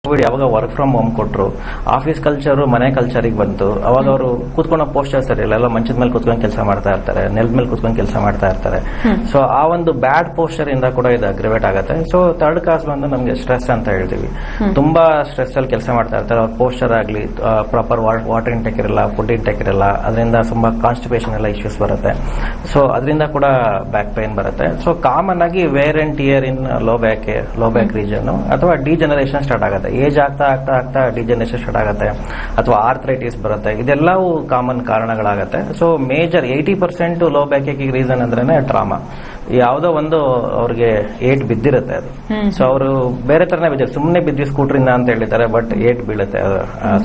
ಯಾವಾಗ work from home ಕೊಟ್ರು, office culture ಮನೆ ಕಲ್ಚರಿಗೆ ಬಂತು. ಅವಾಗ ಅವರು ಕೂತ್ಕೊಂಡ ಪೋಸ್ಟರ್ ಸರಿ ಇಲ್ಲ, ಎಲ್ಲ ಮಂಚದ ಮೇಲೆ ಕೂತ್ಕೊಂಡು ಕೆಲಸ ಮಾಡ್ತಾ ಇರ್ತಾರೆ, ನೆಲದ ಮೇಲೆ ಕೂತ್ಕೊಂಡು ಕೆಲಸ ಮಾಡ್ತಾ ಇರ್ತಾರೆ. ಸೊ ಆ ಒಂದು ಬ್ಯಾಡ್ ಪೋಸ್ಟರ್ ಇಂದ ಕೂಡ ಇದು ಅಗ್ರಿವೇಟ್ ಆಗುತ್ತೆ. ಸೊ ಥರ್ಡ್ ಕಾಸ್ ಬಂದು ನಮಗೆ ಸ್ಟ್ರೆಸ್ ಅಂತ ಹೇಳ್ತೀವಿ. ತುಂಬಾ ಸ್ಟ್ರೆಸ್ ಅಲ್ಲಿ ಕೆಲಸ ಮಾಡ್ತಾ ಇರ್ತಾರೆ. ಅವ್ರ ಪೋಸ್ಟರ್ ಆಗಲಿ, ಪ್ರಾಪರ್ ವಾಟರ್ ಇಂಟೇಕ್ ಇರಲ್ಲ, ಫುಡ್ ಇಂಟೇಕ್ ಇರಲ್ಲ, ಅದರಿಂದ ತುಂಬಾ ಕಾನ್ಸ್ಟಿಪೇಷನ್ ಎಲ್ಲ ಇಶ್ಯೂಸ್ ಬರುತ್ತೆ. ಸೊ ಅದರಿಂದ ಕೂಡ ಬ್ಯಾಕ್ ಪೈನ್ ಬರುತ್ತೆ. ಸೊ ಕಾಮನ್ ಆಗಿ wear and tear in low back region ಅಥವಾ ಡಿಜನರೇಷನ್ ಸ್ಟಾರ್ಟ್ ಆಗುತ್ತೆ. ಏಜ್ ಆಗ್ತಾ ಆಗ್ತಾ ಆಗ್ತಾ ಡಿಜನರೇಷನ್ ಸ್ಟಾರ್ಟ್ ಆಗುತ್ತೆ, ಅಥವಾ ಆರ್ಥ್ರೈಟಿಸ್ ಬರುತ್ತೆ. ಇದೆಲ್ಲವೂ ಕಾಮನ್ ಕಾರಣಗಳಾಗತ್ತೆ. So major 80% low back reason ಅಂದ್ರೆ ಟ್ರಾಮಾ. ಯಾವುದೋ ಒಂದು ಅವ್ರಿಗೆ ಏಟ್ ಬಿದ್ದಿರುತ್ತೆ ಅದು. ಸೊ ಅವರು ಬೇರೆ ತರನೇ ಬಿದ್ದಿರುತ್ತೆ, ಸುಮ್ಮನೆ ಬಿದ್ದಿ ಸ್ಕೂಟ್ರಿಂದ ಅಂತ ಹೇಳಿದ್ದಾರೆ, ಬಟ್ ಏಟ್ ಬೀಳುತ್ತೆ,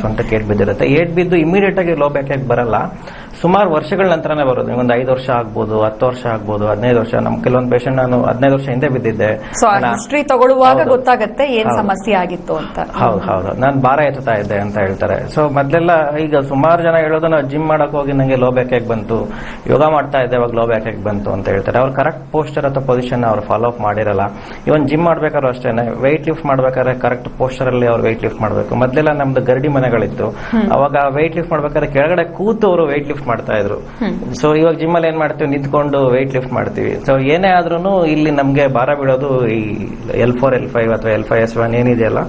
ಸೊಂಟಕ್ಕೆ ಏಟ್ ಬಿದ್ದಿರುತ್ತೆ. ಏಟ್ ಬಿದ್ದು ಇಮಿಡಿಯೇಟ್ ಆಗಿ ಲೋ ಬ್ಯಾಕ್ ಬರಲ್ಲ, ಸುಮಾರು ವರ್ಷಗಳ ನಂತರನೇ ಬರೋದು. ಒಂದು 5 ವರ್ಷ ಆಗ್ಬೋದು, 10 ವರ್ಷ ಆಗ್ಬೋದು, 15 ವರ್ಷ. ನಮ್ ಕೆಲವೊಂದು ಪೇಷಂಟ್ ನಾನು 15 ವರ್ಷ ಹಿಂದೆ ಬಿದ್ದಿದ್ದೆ. ಹಿಸ್ಟ್ರಿ ತಗೊಳ್ಳುವಾಗ ಗೊತ್ತಾಗುತ್ತೆ ಏನ್ ಸಮಸ್ಯೆ ಆಗಿತ್ತು ಅಂತ. ಹೌದು, ನಾನು ಭಾರ ಎತ್ತುತ್ತಾ ಇದ್ದೆ ಅಂತ ಹೇಳ್ತಾರೆ. ಸೊ ಮೊದಲೆಲ್ಲ ಈಗ ಸುಮಾರು ಜನ ಹೇಳೋದು, ನಾವು ಜಿಮ್ ಮಾಡಕ್ ಹೋಗಿ ನಂಗೆ ಲೋ ಬ್ಯಾಕ್ ಬಂತು, ಯೋಗ ಮಾಡ್ತಾ ಇದ್ದೆ ಅವಾಗ ಲೋ ಬ್ಯಾಕ್ ಬಂತು ಅಂತ ಹೇಳ್ತಾರೆ. ಅವ್ರು ಕರೆಕ್ಟ್ ಪೋಸ್ಟರ್ ಅಥವಾ ಪೊಸಿಷನ್ ಅವ್ರು ಫಾಲೋ ಅಪ್ ಮಾಡಿರಲ್ಲ. ಇವನ್ ಜಿಮ್ ಮಾಡ್ಬೇಕಾದ್ರೂ ಅಷ್ಟೇನೆ, ವೆಯ್ಟ್ ಲಿಫ್ಟ್ ಮಾಡ್ಬೇಕಾದ್ರೆ ಕರೆಕ್ಟ್ ಪೋಸ್ಟರ್ ಅಲ್ಲಿ ಅವ್ರು ವೆಯ್ಟ್ ಲಿಫ್ಟ್ ಮಾಡಬೇಕು. ಮೊದಲೆಲ್ಲ ನಮ್ದು ಗರಡಿ ಮನೆಗಳಿತ್ತು, ಅವಾಗ ವೆಯ್ಟ್ ಲಿಫ್ಟ್ ಮಾಡ್ಬೇಕಾದ್ರೆ ಕೆಳಗಡೆ ಕೂತು ಅವರು ವೆಯ್ಟ್ ಲಿಫ್ಟ್ ಮಾಡ್ತಾ ಇದ್ರು. ಸೊ ಇವಾಗ ಜಿಮ್ ಅಲ್ಲಿ ಏನ್ ಮಾಡ್ತೀವಿ, ನಿಂತ್ಕೊಂಡು ವೆಯ್ಟ್ ಲಿಫ್ಟ್ ಮಾಡ್ತೀವಿ. ಸೊ ಏನೇ ಆದ್ರೂ ಇಲ್ಲಿ ನಮ್ಗೆ ಭಾರ ಬೀಳೋದು ಈ L4, L5 ಅಥವಾ L5S1 ಏನಿದೆಯಲ್ಲ,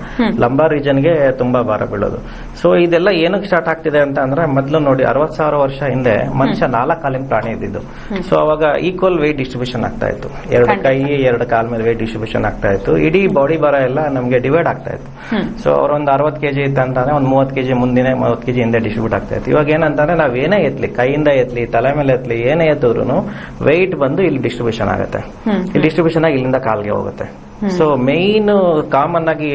ಲಂಬಾರ್ ರೀಜನ್ ಗೆ ತುಂಬಾ ಭಾರ ಬೀಳೋದು. ಸೊ ಇದೆಲ್ಲ ಏನಕ್ಕೆ ಸ್ಟಾರ್ಟ್ ಆಗ್ತಿದೆ ಅಂತ ಅಂದ್ರೆ, ಮೊದಲು ನೋಡಿ 60,000 ವರ್ಷ ಹಿಂದೆ ಮನುಷ್ಯ 4 ಕಾಲಿನ ಪ್ರಾಣಿ ಇದ್ದಿದ್ದು. ಸೊ ಅವಾಗ ಈಕ್ವಲ್ ವೆಯ್ಟ್ ಡಿಸ್ಟ್ರಿಬ್ಯೂಷನ್ ಆಗ್ತಾ ಇತ್ತು. 2 ಕೈ 2 ಕಾಲ್ ಮೇಲೆ ವೆಯ್ಟ್ ಡಿಸ್ಟ್ರಿಬ್ಯೂಷನ್ ಆಗ್ತಾ ಇತ್ತು. ಇಡೀ ಬಾಡಿ ಭಾರ ಎಲ್ಲ ನಮ್ಗೆ ಡಿವೈಡ್ ಆಗ್ತಾ ಇತ್ತು. ಸೊ ಅವ್ರೊಂದು 60 kg ಇತ್ತಂತಾನೆ ಒಂದು 30 kg ಮುಂದಿನ 30 kg ಹಿಂದೆ ಡಿಸ್ಟ್ರಿಬ್ಯೂಟ್ ಆಗ್ತಾ ಇತ್ತು. ಇವಾಗ ಏನಂತಾನೆ, ನಾವ್ ಏನೇ ಎತ್ಲಿ, ಕೈಯಿಂದ ಎತ್ಲಿ, ತಲೆ ಮೇಲೆ ಎತ್ಲಿ, ಏನೇ ಎತ್ತಿದ್ರು ವೆಯ್ಟ್ ಬಂದು ಇಲ್ಲಿ ಡಿಸ್ಟ್ರಿಬ್ಯೂಷನ್ ಆಗುತ್ತೆ. ಇಲ್ಲಿ ಡಿಸ್ಟ್ರಿಬ್ಯೂಷನ್ ಆಗಿ ಇಲ್ಲಿಂದ ಕಾಲ್ಗೆ ಹೋಗುತ್ತೆ. ಸೊ ಮೇನ್ ಕಾಮನ್ ಆಗಿ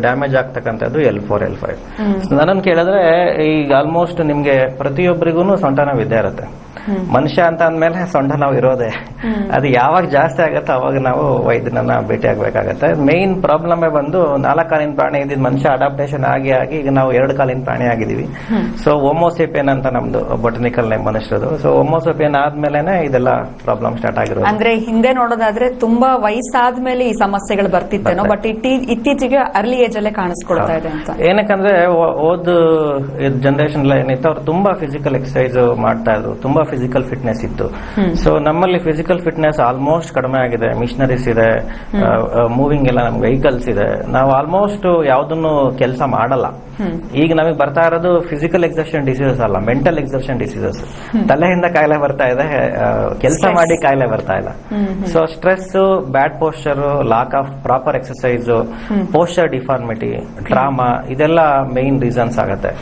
ಡ್ಯಾಮೇಜ್ ಆಗ್ತಕ್ಕಂಥದ್ದು L4, L5. ನನ್ನನ್ನು ಕೇಳಿದ್ರೆ ಈಗ ಆಲ್ಮೋಸ್ಟ್ ನಿಮ್ಗೆ ಪ್ರತಿಯೊಬ್ಬರಿಗೂ ಸೊಂಟ ನೋವು ಇದ್ದೇ ಇರುತ್ತೆ. ಮನುಷ್ಯ ಅಂತ ಅಂದ್ಮೇಲೆ ಸೊಂಟ ನೋವು ಇರೋದೆ. ಅದು ಯಾವಾಗ ಜಾಸ್ತಿ ಆಗುತ್ತೆ ಅವಾಗ ನಾವು ವೈದ್ಯನನ್ನ ಭೇಟಿ ಆಗ್ಬೇಕಾಗತ್ತೆ. ಮೇನ್ ಪ್ರಾಬ್ಲಮ್ ಬಂದು 4 ಕಾಲಿನ ಪ್ರಾಣಿ ಇದ್ದಿದ್ದು ಮನುಷ್ಯ ಅಡಾಪ್ಟೇಷನ್ ಆಗಿ ಈಗ ನಾವು 2 ಕಾಲಿನ ಪ್ರಾಣಿ ಆಗಿದೀವಿ. ಸೊ ಹೋಮೋಸೇಪಿಯನ್ ಅಂತ ನಮ್ದು ಬೊಟನಿಕಲ್ ನೇಮ್ ಮನುಷ್ಯರದು. ಸೊ ಹೋಮೋಸೇಪಿಯನ್ ಆದ್ಮೇಲೆ ಇದೆಲ್ಲ ಪ್ರಾಬ್ಲಮ್ ಸ್ಟಾರ್ಟ್ ಆಗಿರೋದು. ಅಂದ್ರೆ ಹಿಂದೆ ನೋಡೋದಾದ್ರೆ ತುಂಬಾ ವಯಸ್ಸಾದ್ಮೇಲೆ ಈ ಸಮಸ್ಯೆಗಳು ಬರ್ತಿತ್ತೇನೋ, ಬಟ್ ಇತ್ತೀಚೆಗೆ ಅರ್ಲಿ ಏಜ್ ಅಲ್ಲೇ ಕಾಣಿಸ್ಕೊಳ್ತಾ ಇದೆ ಅಂತ. ಏನಕ್ಕಂದ್ರೆ ಓದ್ ಜನರೇಷನ್ ಏನಿತ್ತು, ಅವ್ರು ತುಂಬಾ ಫಿಸಿಕಲ್ ಎಕ್ಸರ್ಸೈಸ್ ಮಾಡ್ತಾ ಇದ್ರು, ತುಂಬಾ ಫಿಸಿಕಲ್ ಫಿಟ್ನೆಸ್ ಇತ್ತು. ಸೊ ನಮ್ಮಲ್ಲಿ ಫಿಸಿಕಲ್ ಫಿಟ್ನೆಸ್ ಆಲ್ಮೋಸ್ಟ್ ಕಡಿಮೆ ಆಗಿದೆ. ಮಿಷನರೀಸ್ ಇದೆ, ಮೂವಿಂಗ್ ಎಲ್ಲ ನಮ್ಗೆ ವೆಹಿಕಲ್ಸ್ ಇದೆ. ನಾವು ಆಲ್ಮೋಸ್ಟ್ ಯಾವ್ದನ್ನು ಕೆಲಸ ಮಾಡಲ್ಲ. ಈಗ ನಮಗೆ ಬರ್ತಾ ಇರೋದು ಫಿಸಿಕಲ್ ಎಕ್ಸರ್ಷನ್ ಡಿಸೀಸಸ್ ಅಲ್ಲ, ಮೆಂಟಲ್ ಎಕ್ಸರ್ಷನ್ ಡಿಸೀಸಸ್. ತಲೆಯಿಂದ ಕಾಯಿಲೆ ಬರ್ತಾ ಇದೆ, ಕೆಲಸ ಮಾಡಿ ಕಾಯಿಲೆ ಬರ್ತಾ ಇಲ್ಲ. So stress, bad posture, lock of proper exercise, posture deformity, trauma, ಇದೆಲ್ಲ ಮೇನ್ ರೀಸನ್ಸ್ ಆಗತ್ತೆ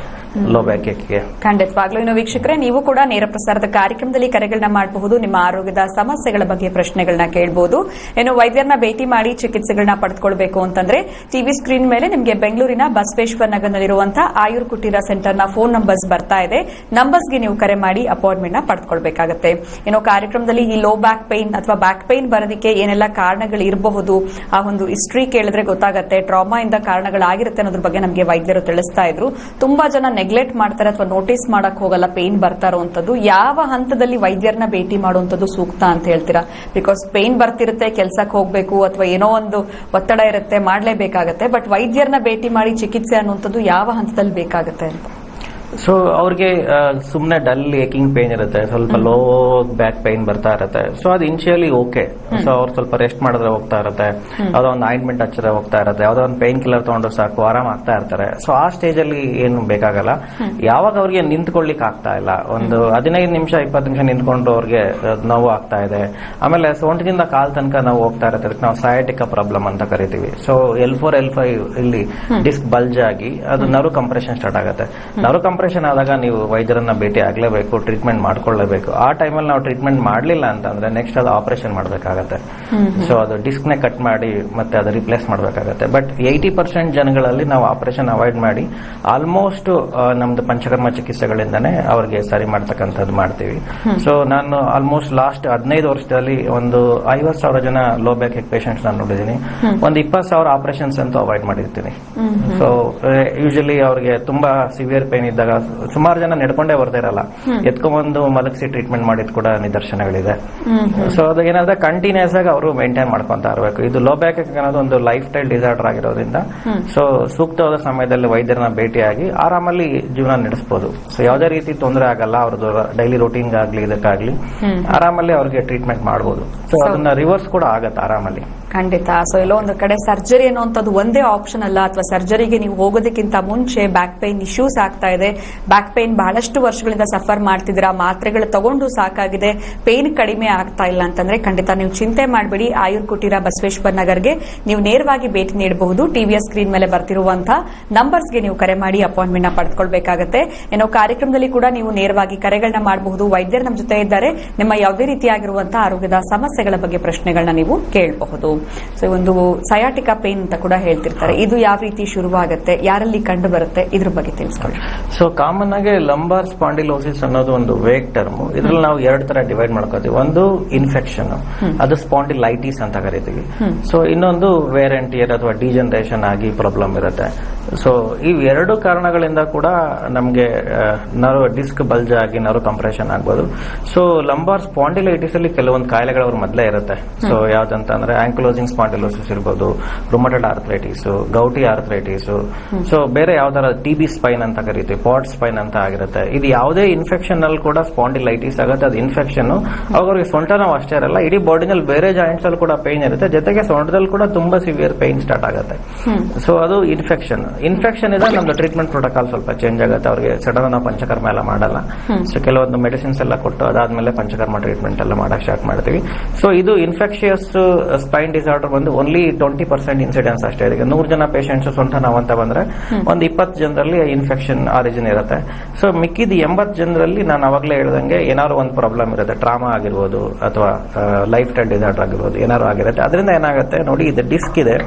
ಲೋ ಬ್ಯಾಕ್ ಗೆ. ಖಂಡಿತವಾಗ್ಲೂ. ಇನ್ನು ವೀಕ್ಷಕರೇ, ನೀವು ಕೂಡ ನೇರ ಪ್ರಸಾರದ ಕಾರ್ಯಕ್ರಮದಲ್ಲಿ ಕರೆಗಳನ್ನ ಮಾಡಬಹುದು. ನಿಮ್ಮ ಆರೋಗ್ಯದ ಸಮಸ್ಯೆಗಳ ಬಗ್ಗೆ ಪ್ರಶ್ನೆಗಳನ್ನ ಕೇಳಬಹುದು. ಇನ್ನು ವೈದ್ಯರನ್ನ ಭೇಟಿ ಮಾಡಿ ಚಿಕಿತ್ಸೆಗಳನ್ನ ಪಡೆದುಕೊಳ್ಬೇಕು ಅಂತಂದ್ರೆ ಟಿವಿ ಸ್ಕ್ರೀನ್ ಮೇಲೆ ನಿಮಗೆ ಬೆಂಗಳೂರಿನ ಬಸವೇಶ್ವರ ನಗರದಲ್ಲಿರುವಂತಹ ಆಯುರ್ ಕುಟೀರ ಸೆಂಟರ್ನ ಫೋನ್ ನಂಬರ್ಸ್ ಬರ್ತಾ ಇದೆ. ನಂಬರ್ಸ್ಗೆ ನೀವು ಕರೆ ಮಾಡಿ ಅಪಾಯಿಂಟ್ಮೆಂಟ್ ನ ಪಡೆದುಕೊಳ್ಬೇಕಾಗುತ್ತೆ. ಇನ್ನು ಕಾರ್ಯಕ್ರಮದಲ್ಲಿ ಈ ಲೋ ಬ್ಯಾಕ್ ಪೈನ್ ಅಥವಾ ಬ್ಯಾಕ್ ಪೈನ್ ಬರೋದಕ್ಕೆ ಏನೆಲ್ಲ ಕಾರಣಗಳು ಇರಬಹುದು, ಆ ಒಂದು ಹಿಸ್ಟ್ರಿ ಕೇಳಿದ್ರೆ ಗೊತ್ತಾಗುತ್ತೆ. ಟ್ರಾಮಾ ಇಂದ ಕಾರಣಗಳಾಗಿರುತ್ತೆ ಅನ್ನೋದ್ರ ಬಗ್ಗೆ ನಮಗೆ ವೈದ್ಯರು ತಿಳಿಸ್ತಾ ಇದ್ರು. ತುಂಬಾ ಜನ ನೆಗ್ಲೆಕ್ಟ್ ಮಾಡ್ತಾರೆ ಅಥವಾ ನೋಟಿಸ್ ಮಾಡಕ್ ಹೋಗಲ್ಲ ಪೇನ್ ಬರ್ತಾ ಇರುವಂತದ್ದು. ಯಾವ ಹಂತದಲ್ಲಿ ವೈದ್ಯರನ್ನ ಭೇಟಿ ಮಾಡುವಂತದ್ದು ಸೂಕ್ತ ಅಂತ ಹೇಳ್ತೀರಾ? ಬಿಕಾಸ್ ಪೇನ್ ಬರ್ತಿರುತ್ತೆ, ಕೆಲ್ಸಕ್ಕೆ ಹೋಗ್ಬೇಕು ಅಥವಾ ಏನೋ ಒಂದು ಒತ್ತಡ ಇರುತ್ತೆ, ಮಾಡ್ಲೇಬೇಕಾಗತ್ತೆ. ಬಟ್ ವೈದ್ಯರನ್ನ ಭೇಟಿ ಮಾಡಿ ಚಿಕಿತ್ಸೆ ಅನ್ನುವಂಥದ್ದು ಯಾವ ಹಂತದಲ್ಲಿ ಬೇಕಾಗುತ್ತೆ ಅಂತ? ಸೊ ಅವ್ರಿಗೆ ಸುಮ್ನೆ ಡಲ್ ಏಕಿಂಗ್ ಪೇನ್ ಇರುತ್ತೆ, ಸ್ವಲ್ಪ ಲೋ ಬ್ಯಾಕ್ ಪೈನ್ ಬರ್ತಾ ಇರುತ್ತೆ. ಸೊ ಅದು ಇನಿಷಿಯಲಿ ಓಕೆ. ಸೊ ಅವ್ರು ಸ್ವಲ್ಪ ರೆಸ್ಟ್ ಮಾಡಿದ್ರೆ ಹೋಗ್ತಾ ಇರುತ್ತೆ, ಯಾವ್ದೋ ಒಂದು ಆಯಿಂಟ್ಮೆಂಟ್ ಹಚ್ಚಿದ್ರೆ ಹೋಗ್ತಾ ಇರುತ್ತೆ, ಯಾವ್ದೋ ಒಂದು ಪೈನ್ ಕಿಲ್ಲರ್ ತಗೊಂಡ್ರೆ ಸಾಕು, ಆರಾಮ್ ಆಗ್ತಾ ಇರ್ತಾರೆ. ಸೊ ಆ ಸ್ಟೇಜ್ ಅಲ್ಲಿ ಏನು ಬೇಕಾಗಲ್ಲ. ಯಾವಾಗ ಅವ್ರಿಗೆ ನಿಂತ್ಕೊಳ್ಳಿಕ್ ಆಗ್ತಾ ಇಲ್ಲ, ಒಂದು 15 ನಿಮಿಷ 20 ನಿಮಿಷ ನಿಂತ್ಕೊಂಡು ಅವ್ರಿಗೆ ನೋವು ಆಗ್ತಾ ಇದೆ, ಆಮೇಲೆ ಸೊಂಟದಿಂದ ಕಾಲ್ ತನಕ ನಾವು ಹೋಗ್ತಾ ಇರುತ್ತೆ, ಅದಕ್ಕೆ ನಾವು ಸಯಾಟಿಕಾ ಪ್ರಾಬ್ಲಮ್ ಅಂತ ಕರಿತೀವಿ. ಸೊ L4, L5 ಇಲ್ಲಿ ಡಿಸ್ಕ್ ಬಲ್ಜ್ ಆಗಿ ಅದು ನರ್ವ್ ಕಂಪ್ರೆಷನ್ ಸ್ಟಾರ್ಟ್ ಆಗುತ್ತೆ. ನರ್ವ್ ಕಂಪ್ರೆಷನ್ ಆದಾಗ ನೀವು ವೈದ್ಯರನ್ನ ಭೇಟಿ ಆಗ್ಲೇಬೇಕು, ಟ್ರೀಟ್ಮೆಂಟ್ ಮಾಡ್ಕೊಳ್ಳೇಬೇಕು. ಆ ಟೈಮಲ್ಲಿ ನಾವು ಟ್ರೀಟ್ಮೆಂಟ್ ಮಾಡಲಿಲ್ಲ ಅಂತಂದ್ರೆ ನೆಕ್ಸ್ಟ್ ಅದು ಆಪರೇಷನ್ ಮಾಡಬೇಕಾಗತ್ತೆ. ಸೊ ಅದು ಡಿಸ್ಕ್ ನೇ ಕಟ್ ಮಾಡಿ ಮತ್ತೆ ಅದು ರಿಪ್ಲೇಸ್ ಮಾಡಬೇಕಾಗತ್ತೆ. ಬಟ್ 80% ಜನಗಳಲ್ಲಿ ನಾವು ಆಪರೇಷನ್ ಅವಾಯ್ಡ್ ಮಾಡಿ ಆಲ್ಮೋಸ್ಟ್ ನಮ್ದು ಪಂಚಕರ್ಮ ಚಿಕಿತ್ಸೆಗಳಿಂದಾನೇ ಅವ್ರಿಗೆ ಸರಿ ಮಾಡ್ತಕ್ಕಂಥದ್ದು ಮಾಡ್ತೀವಿ. ಸೊ ನಾನು ಆಲ್ಮೋಸ್ಟ್ ಲಾಸ್ಟ್ 15 ವರ್ಷದಲ್ಲಿ ಒಂದು 50,000 ಜನ ಲೋ ಬ್ಯಾಕ್ ಪೇಷಂಟ್ಸ್ ನಾನು ನೋಡಿದ್ದೀನಿ. ಒಂದು 20,000 ಆಪರೇಷನ್ಸ್ ಅಂತೂ ಅವಾಯ್ಡ್ ಮಾಡಿರ್ತೀನಿ. ಸೊ ಯೂಶಲಿ ಅವ್ರಿಗೆ ತುಂಬಾ ಸಿವಿಯರ್ ಪೇನ್ ಇದ್ದಾಗ ಇದ್ದಾಗ ಸುಮಾರು ಜನ ನಡ್ಕೊಂಡೇ ಬರ್ತಾ ಇರಲ್ಲ, ಎತ್ಕೊಂಡ್ಬಂದು ಮಲಗಿಸಿ ಟ್ರೀಟ್ಮೆಂಟ್ ಮಾಡಿದ್ ಕೂಡ ನಿದರ್ಶನಗಳಿದೆ. ಸೊ ಅದು ಏನಾದ್ರೆ ಕಂಟಿನ್ಯೂಸ್ ಆಗಿ ಅವರು ಮೇಂಟೈನ್ ಮಾಡ್ಕೊಂತ ಇರಬೇಕು. ಇದು ಲೋ ಬ್ಯಾಕ್ ಅನ್ನೋದು ಒಂದು ಲೈಫ್ ಸ್ಟೈಲ್ ಡಿಸಾರ್ಡರ್ ಆಗಿರೋದ್ರಿಂದ ಸೊ ಸೂಕ್ತವಾದ ಸಮಯದಲ್ಲಿ ವೈದ್ಯರನ್ನ ಭೇಟಿಯಾಗಿ ಆರಾಮಲ್ಲಿ ಜೀವನ ನಡೆಸಬಹುದು. ಸೊ ಯಾವುದೇ ರೀತಿ ತೊಂದರೆ ಆಗಲ್ಲ, ಅವ್ರದ್ದು ಡೈಲಿ ರೂಟೀನ್ ಆಗ್ಲಿ ಇದಕ್ಕಾಗ್ಲಿ ಆರಾಮಲ್ಲಿ ಅವ್ರಿಗೆ ಟ್ರೀಟ್ಮೆಂಟ್ ಮಾಡಬಹುದು. ಸೊ ಅದನ್ನ ರಿವರ್ಸ್ ಕೂಡ ಆಗತ್ತೆ ಆರಾಮಲ್ಲಿ. ಖಂಡಿತ. ಸೊ ಎಲ್ಲೋ ಒಂದು ಕಡೆ ಸರ್ಜರಿ ಅನ್ನುವಂಥದ್ದು ಒಂದೇ ಆಪ್ಷನ್ ಅಲ್ಲ, ಅಥವಾ ಸರ್ಜರಿಗೆ ನೀವು ಹೋಗೋದಕ್ಕಿಂತ ಮುಂಚೆ ಬ್ಯಾಕ್ ಪೇನ್ ಇಶ್ಯೂಸ್ ಆಗ್ತಾ ಇದೆ, ಬ್ಯಾಕ್ ಪೇನ್ ಬಹಳಷ್ಟು ವರ್ಷಗಳಿಂದ ಸಫರ್ ಮಾಡ್ತಿದ್ದೀರಾ, ಮಾತ್ರೆಗಳು ತಗೊಂಡು ಸಾಕಾಗಿದೆ, ಪೇನ್ ಕಡಿಮೆ ಆಗ್ತಾ ಇಲ್ಲ ಅಂತಂದ್ರೆ ಖಂಡಿತ ನೀವು ಚಿಂತೆ ಮಾಡಬೇಡಿ. ಆಯುರ್ ಕುಟೀರ ಬಸವೇಶ್ವರ ನಗರ್ಗೆ ನೀವು ನೇರವಾಗಿ ಭೇಟಿ ನೀಡಬಹುದು. ಟಿವಿಯ ಸ್ಕ್ರೀನ್ ಮೇಲೆ ಬರ್ತಿರುವಂತಹ ನಂಬರ್ಸ್ಗೆ ನೀವು ಕರೆ ಮಾಡಿ ಅಪಾಯಿಂಟ್ಮೆಂಟ್ ನ ಪಡೆದುಕೊಳ್ಬೇಕಾಗತ್ತೆ. ಏನೋ ಕಾರ್ಯಕ್ರಮದಲ್ಲಿ ಕೂಡ ನೀವು ನೇರವಾಗಿ ಕರೆಗಳನ್ನ ಮಾಡಬಹುದು. ವೈದ್ಯರು ನಮ್ಮ ಜೊತೆ ಇದ್ದಾರೆ. ನಿಮ್ಮ ಯಾವುದೇ ರೀತಿಯಾಗಿರುವಂತಹ ಆರೋಗ್ಯದ ಸಮಸ್ಯೆಗಳ ಬಗ್ಗೆ ಪ್ರಶ್ನೆಗಳನ್ನ ನೀವು ಕೇಳಬಹುದು. ಸೊ ಒಂದು ಸಯಾಟಿಕಾ ಪೇನ್ ಅಂತ ಕೂಡ ಹೇಳ್ತಿರ್ತಾರೆ, ಇದು ಯಾವ ರೀತಿ ಶುರುವಾಗುತ್ತೆ, ಯಾರಲ್ಲಿ ಕಂಡು ಬರುತ್ತೆ, ಇದ್ರ ಬಗ್ಗೆ ತಿಳಿಸ್ಕೊಳ್ಳಿ. ಸೊ ಕಾಮನ್ ಆಗಿ ಲಂಬಾರ್ ಸ್ಪಾಂಡಿಲೋಸಿಸ್ ಅನ್ನೋದು ಒಂದು ವೇಗ್ ಟರ್ಮ್. ಇದ್ರಲ್ಲಿ ನಾವು 2 ತರ ಡಿವೈಡ್ ಮಾಡ್ಕೋತೀವಿ. ಒಂದು ಇನ್ಫೆಕ್ಷನ್, ಅದು ಸ್ಪಾಂಡಿಲೈಟಿಸ್ ಅಂತ ಕರಿತೀವಿ. ಸೊ ಇನ್ನೊಂದು ವೇರ್ ಅಂಡ್ ಟಿಯರ್ ಅಥವಾ ಡಿಜನರೇಷನ್ ಆಗಿ ಪ್ರಾಬ್ಲಮ್ ಇರುತ್ತೆ. ಸೊ ಈ 2 ಕಾರಣಗಳಿಂದ ಕೂಡ ನಮಗೆ ನರ್ವ್ ಡಿಸ್ಕ್ ಬಲ್ಜ್ ಆಗಿ ನರ್ವ್ ಕಂಪ್ರೆಷನ್ ಆಗ್ಬೋದು. ಸೊ ಲಂಬಾರ್ ಸ್ಪಾಂಡಿಲೈಟಿಸ್ ಅಲ್ಲಿ ಕೆಲವೊಂದು ಕಾಯಿಲೆಗಳು ಅವ್ರ ಮೊದಲೇ ಇರುತ್ತೆ. ಸೊ ಯಾವ್ದಂತ ಅಂದ್ರೆ ಆಂಕ್ಲೋಸಿಂಗ್ ಸ್ಪಾಂಡಿಲೋಸಿಸ್ ಇರ್ಬೋದು, ರುಮಟೆಡ್ ಆರ್ಥ್ರೈಟಿಸ್, ಗೌಟಿ ಆರ್ಥ್ರೈಟಿಸ್, ಸೊ ಬೇರೆ ಯಾವ್ದಾರ ಟಿಬಿ ಸ್ಪೈನ್ ಅಂತ ಕರಿತೀವಿ, ಪಾಟ್ ಸ್ಪೈನ್ ಅಂತ ಆಗಿರುತ್ತೆ. ಇದು ಯಾವುದೇ ಇನ್ಫೆಕ್ಷನ್ ಅಲ್ಲಿ ಕೂಡ ಸ್ಪಾಂಡಿಲೈಟಿಸ್ ಆಗುತ್ತೆ. ಅದು ಇನ್ಫೆಕ್ಷನ್ ಅವ್ರಿಗೆ ಸೊಂಟ ನೋವು ಅಷ್ಟೇ ಇರಲ್ಲ, ಇಡೀ ಬಾಡಿನಲ್ಲಿ ಬೇರೆ ಜಾಯಿಂಟ್ಸ್ ಅಲ್ಲಿ ಕೂಡ ಪೇನ್ ಇರುತ್ತೆ, ಜೊತೆಗೆ ಸೊಂಟದಲ್ಲಿ ಕೂಡ ತುಂಬಾ ಸಿವಿಯರ್ ಪೇನ್ ಸ್ಟಾರ್ಟ್ ಆಗುತ್ತೆ. ಸೊ ಅದು ಇನ್ಫೆಕ್ಷನ್ ಇದೆ. ನಮ್ದು ಟ್ರೀಟ್ಮೆಂಟ್ ಪ್ರೋಟೋಕಾಲ್ ಸ್ವಲ್ಪ ಚೇಂಜ್ ಆಗುತ್ತೆ. ಅವ್ರಿಗೆ ಸಡನ್ ನಾವು ಪಂಚಕರ್ಮ ಎಲ್ಲ ಮಾಡಲ್ಲ. ಸೊ ಕೆಲವೊಂದು ಮೆಡಿಸಿನ್ಸ್ ಎಲ್ಲ ಕೊಟ್ಟು ಅದಾದ್ಮೇಲೆ ಪಂಚಕರ್ಮ ಟ್ರೀಟ್ಮೆಂಟ್ ಎಲ್ಲ ಮಾಡಕ್ ಸ್ಟಾರ್ಟ್ ಮಾಡ್ತೀವಿ. ಸೊ ಇದು ಇನ್ಫೆಕ್ಷಿಯಸ್ ಸ್ಪೈನ್ ಡಿಸಾರ್ಡರ್ ಬಂದು ಓನ್ಲಿ 20% ಇನ್ಸಿಡೆನ್ಸ್ ಅಷ್ಟೇ. ಈಗ 100 ಜನ ಪೇಷಂಟ್ಸ್ ಸೊಂಟ ನೋವು ಅಂತ ಬಂದ್ರೆ ಒಂದು 20 ಜನರಲ್ಲಿ ಇನ್ಫೆಕ್ಷನ್ ಆರಿಜಿನ್ ಇರುತ್ತೆ. ಸೊ ಮಿಕ್ಕಿದ 80 ಜನರಲ್ಲಿ ನಾನು ಅವಾಗಲೇ ಹೇಳ್ದಂಗೆ ಏನಾದ್ರು ಒಂದು ಪ್ರಾಬ್ಲಮ್ ಇರುತ್ತೆ, ಟ್ರಾಮಾ ಆಗಿರ್ಬೋದು ಅಥವಾ ಲೈಫ್ ಸ್ಟೈಲ್ ಡಿಸಾರ್ಡರ್ ಆಗಿರ್ಬೋದು, ಏನಾದ್ರು ಆಗಿರುತ್ತೆ. ಅದರಿಂದ ಏನಾಗುತ್ತೆ ನೋಡಿ, ಇದು ಡಿಸ್ಕ್ ಇದೆ,